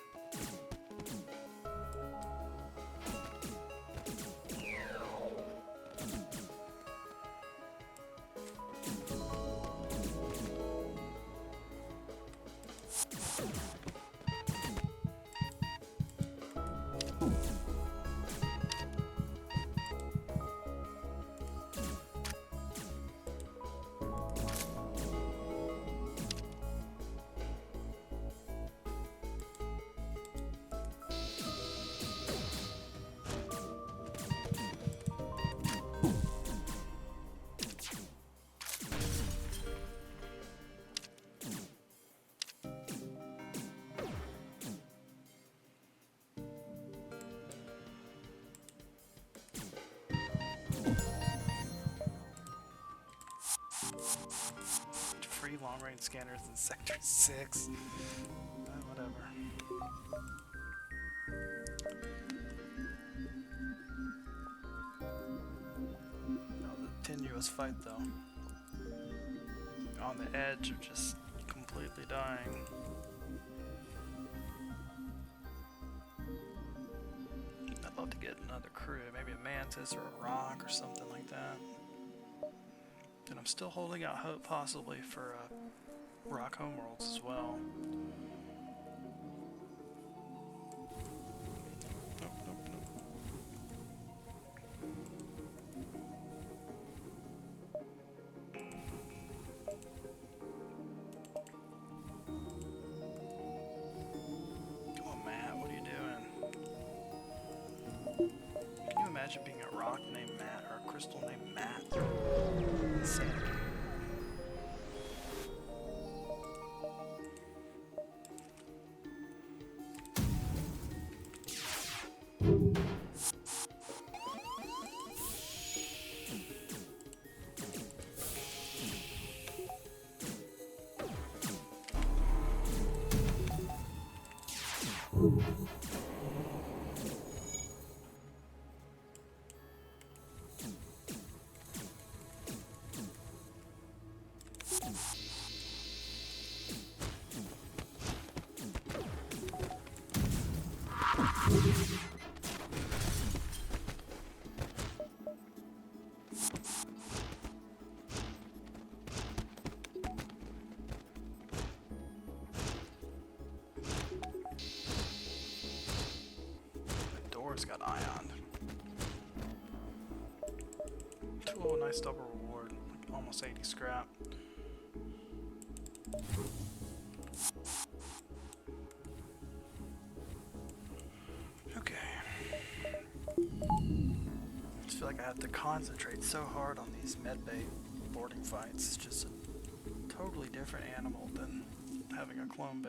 Speaker 1: Free long-range scanners in Sector 6. Whatever. Oh, the tenuous fight, though. On the edge of just completely dying. get another crew, maybe a mantis or a rock or something like that. And I'm still holding out hope possibly for rock homeworlds as well. Nope, nope, nope. Come on, Matt, what are you doing? Can you imagine being a rock named Matt or a crystal named Matt? Insanity. Got ioned. Oh, nice double reward. Like almost 80 scrap. Okay. I just feel like I have to concentrate so hard on these medbay boarding fights. It's just a totally different animal than having a clone bay.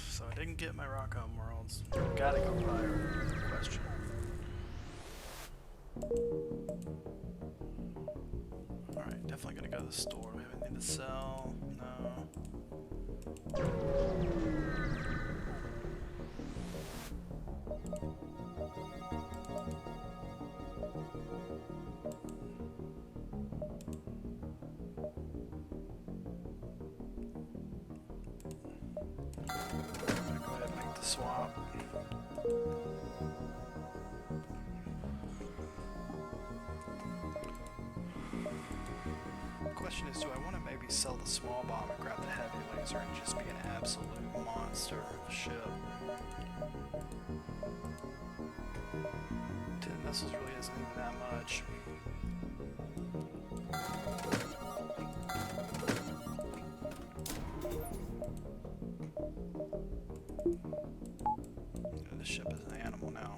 Speaker 1: So I didn't get my rock home worlds. Gotta go pirate, no question. Alright, definitely gonna go to the store. We have anything to sell? No. Swap. Question is, do I want to maybe sell the small bomb and grab the heavy laser and just be an absolute monster of a ship? 10 missiles really isn't even that much. This ship is an animal now.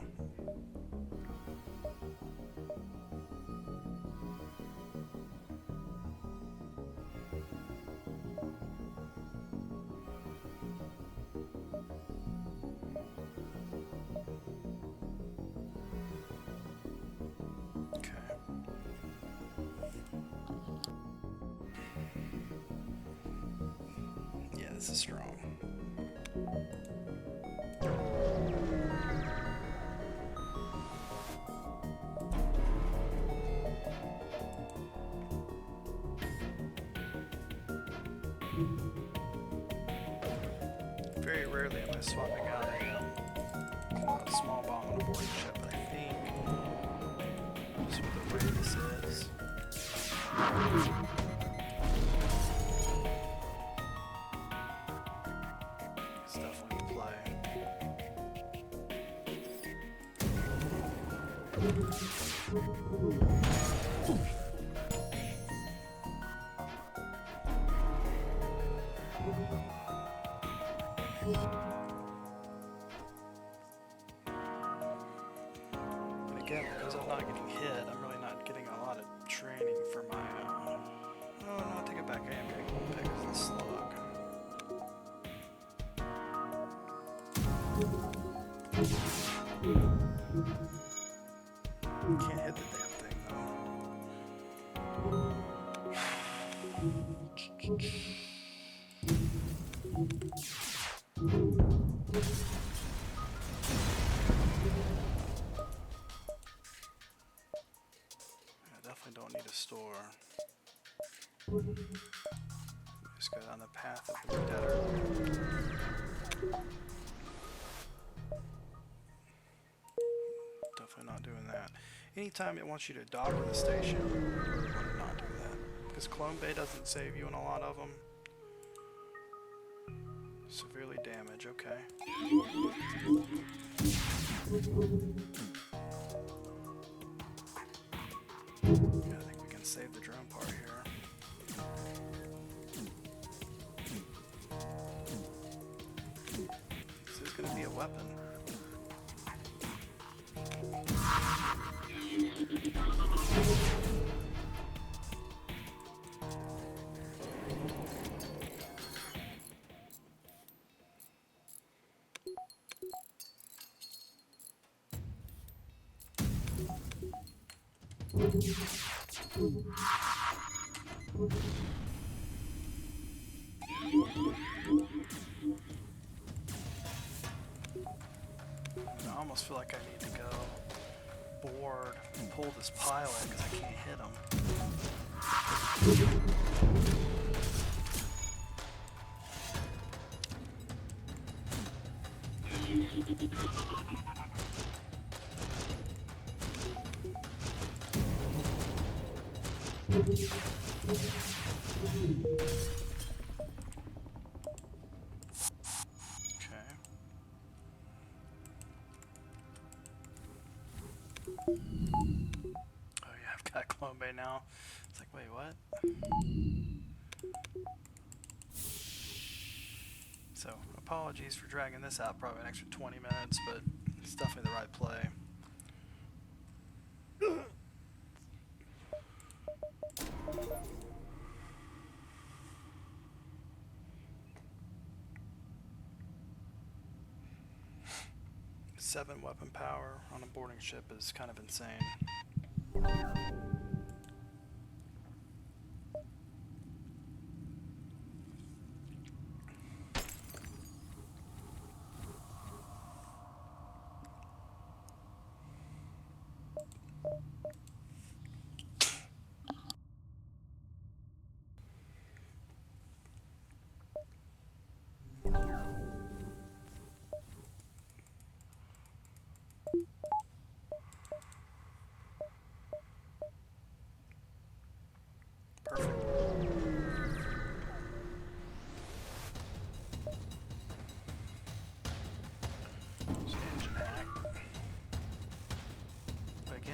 Speaker 1: Okay. Yeah, this is strong. Very rarely am I swapping out a small bomb on a boarding ship, but I think just with the way this is. It's definitely the play. And again, because I'm not getting hit, I'm really not getting a lot of training for my, oh no, take it back, I am getting a little bit because of the slug. Can't hit the damn thing I definitely don't need a store. Just go down the path of the debtor. Definitely not doing that. Anytime it wants you to dock with a station, you really want to not do that. Because Clone Bay doesn't save you in a lot of them. Severely damage, okay. Yeah, I think we can save the drone part here. This is going to be a weapon. I almost feel like I need to go board and pull this pilot because I can't hit him. Oh yeah, I've got Clone Bay now. It's like, wait, what? So, apologies for dragging this out probably an extra 20 minutes, but it's definitely the right play. Seven weapon power on a boarding ship is kind of insane.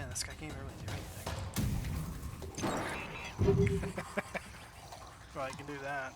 Speaker 1: This guy can't really do anything. Well, he can do that.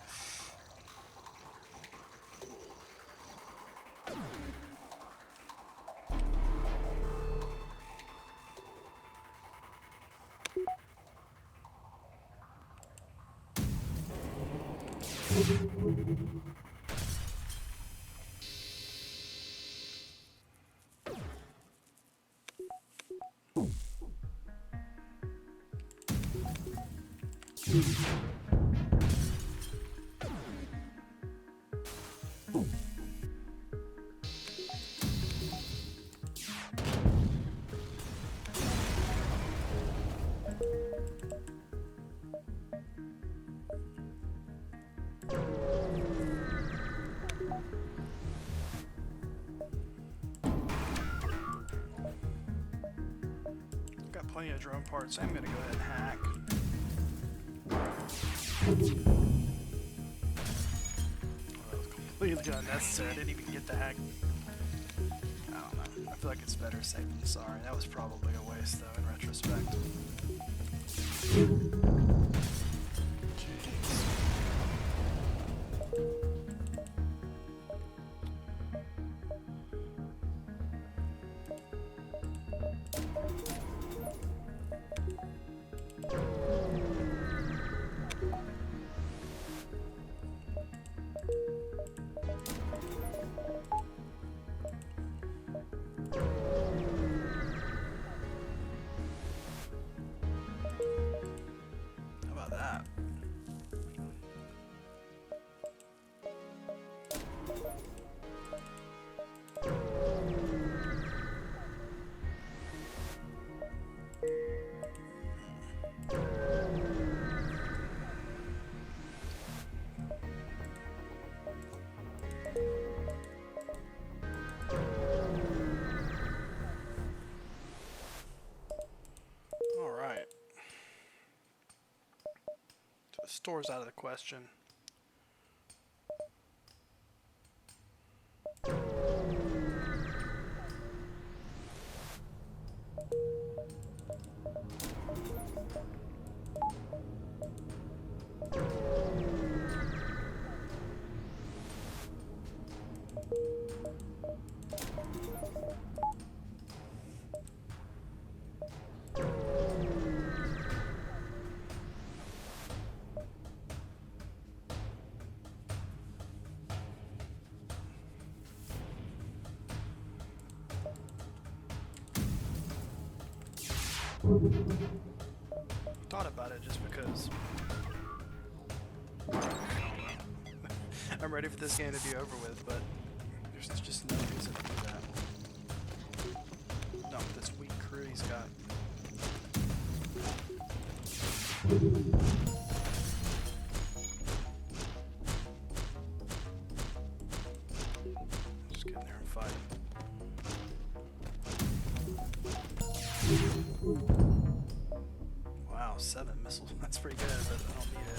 Speaker 1: Got plenty of drone parts. I'm gonna go ahead and hack. Well, that was completely unnecessary. I didn't even get the hack. I don't know. I feel like it's better safe than sorry. That was probably a waste, though, in retrospect. Store's out of the question. Thought about it just because I'm ready for this game to be over with, but there's just no reason to do that. Not with this weak crew he's got. Just get in there and fight him. Wow, 7 missiles. That's pretty good, but I don't need it.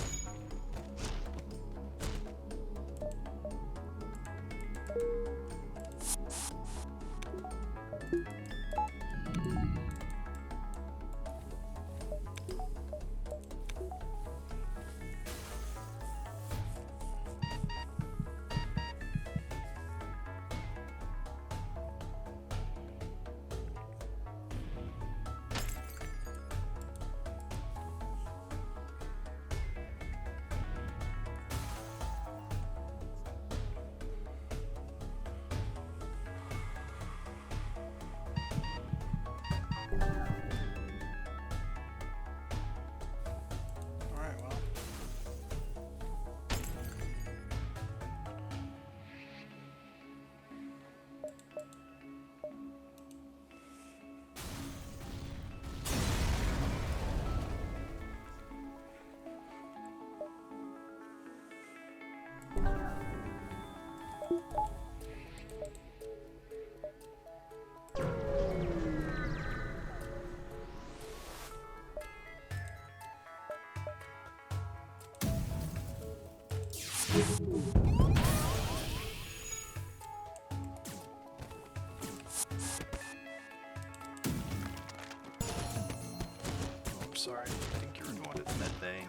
Speaker 1: Oh, I'm sorry. I think you were going to the med bay.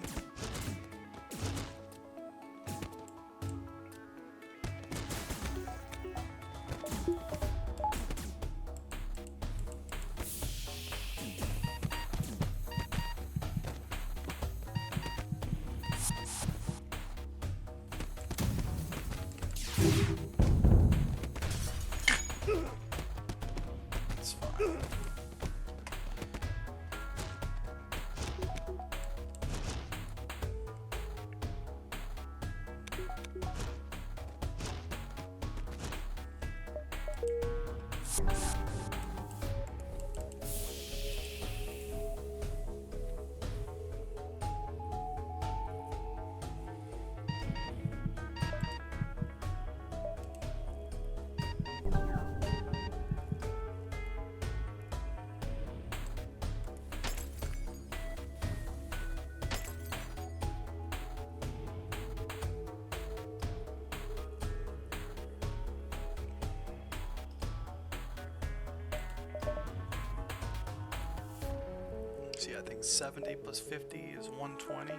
Speaker 1: It's fine. See, I think 70 plus 50 is 120.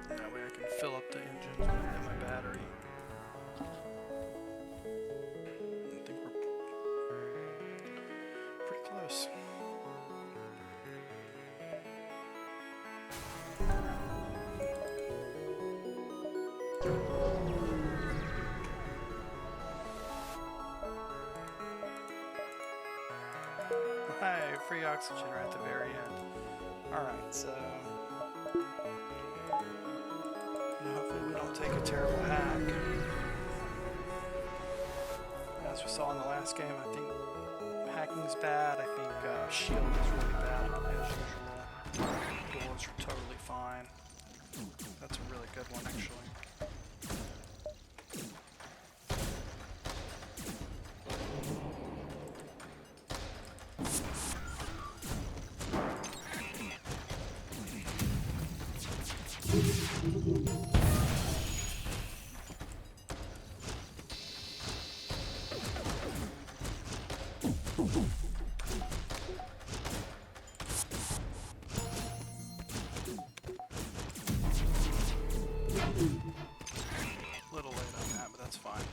Speaker 1: That way I can fill up the engine when I hit my battery. I think we're pretty close. Hi, free oxygen right at the very end. Alright, so hopefully we don't take a terrible hack. As we saw in the last game, I think hacking's bad. I think shield is really bad as usual. Doors are totally fine. That's a really good one actually. Little late on that, but that's fine.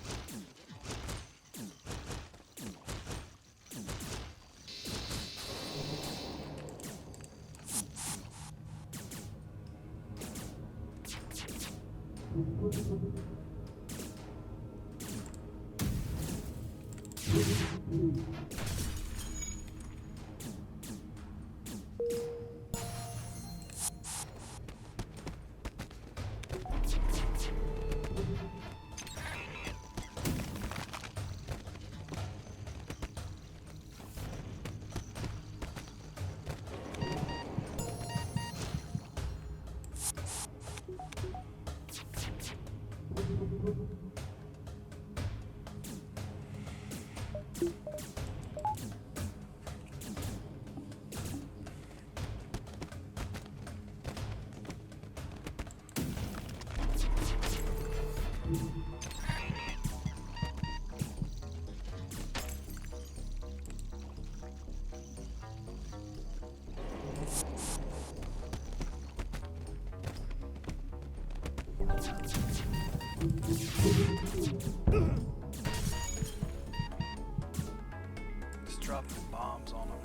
Speaker 1: Just dropping bombs on them.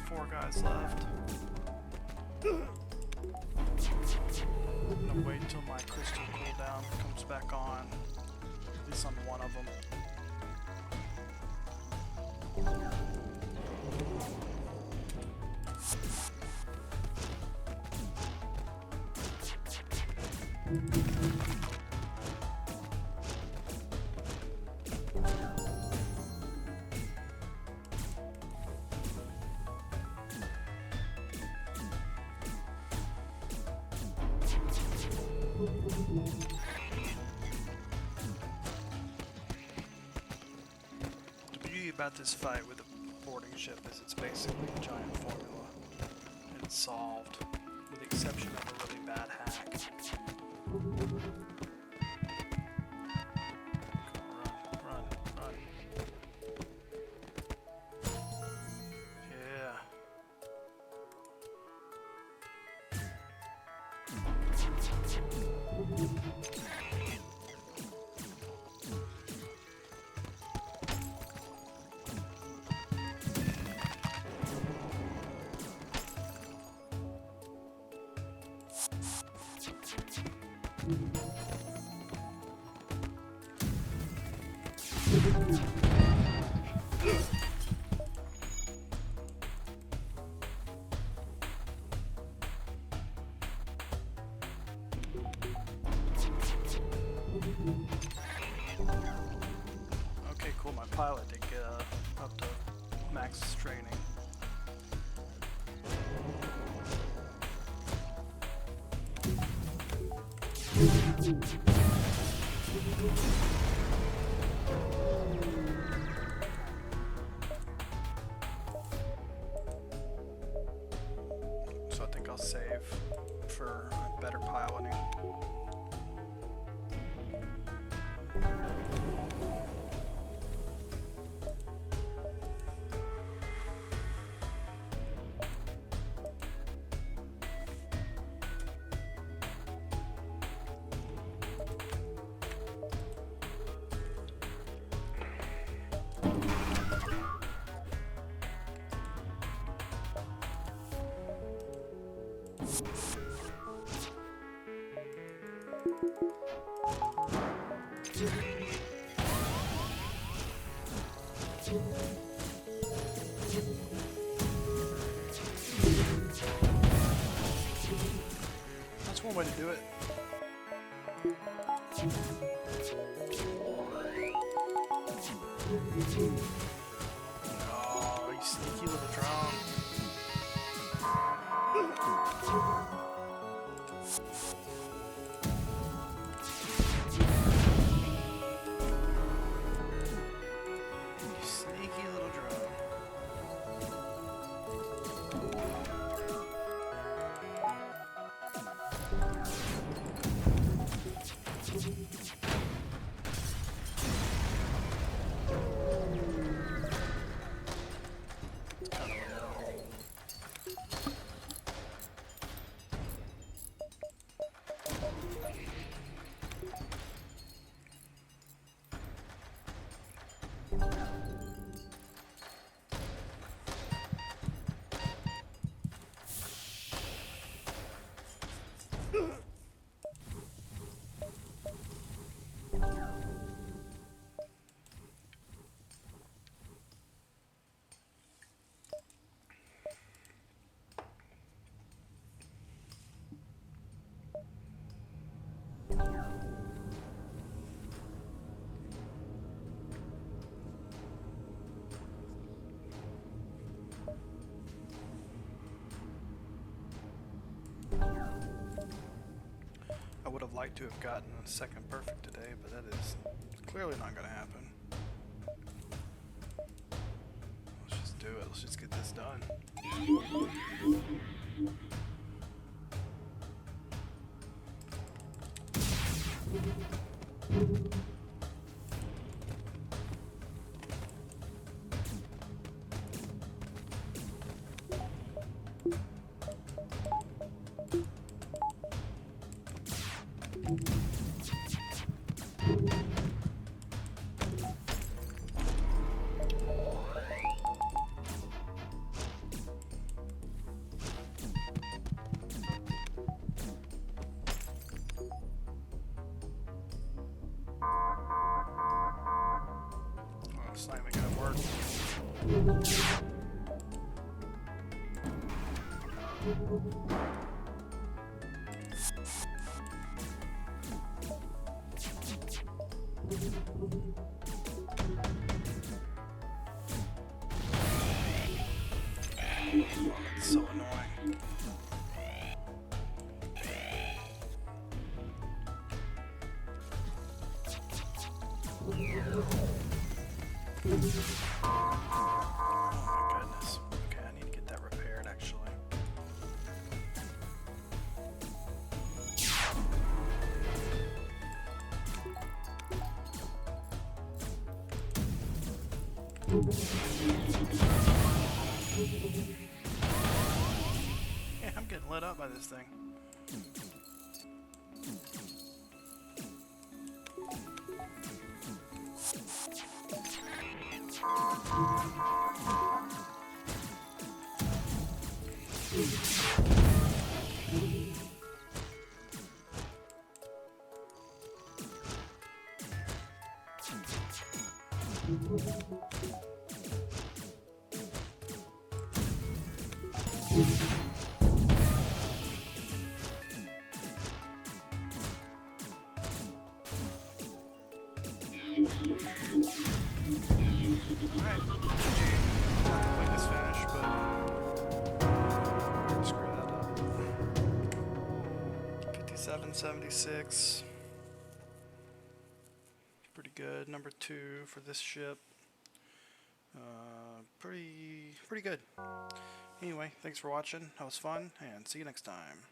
Speaker 1: 4 guys left. I'm gonna wait until my crystal cooldown comes back on, at least on one of them. The beauty about this fight with the boarding ship is it's basically a giant formula. And it's solved, with the exception of a really bad hack. Run, run, run. Yeah. Okay, cool. My pilot did get up to max training. So I think I'll save for better piloting. That's one way to do it. Oh, you sneaky little drone. You sneaky little drone. to have gotten a second perfect today, but that is clearly not going to happen. Let's just do it. Let's just get this done. It's not even gonna work. It's so annoying. Oh my goodness. Okay, I need to get that repaired actually. Yeah, I'm getting lit up by this thing. Alright, not quite this finished, but screw that up. 5776. Pretty good. Number 2 for this ship. Pretty good. Anyway, thanks for watching. That was fun, and see you next time.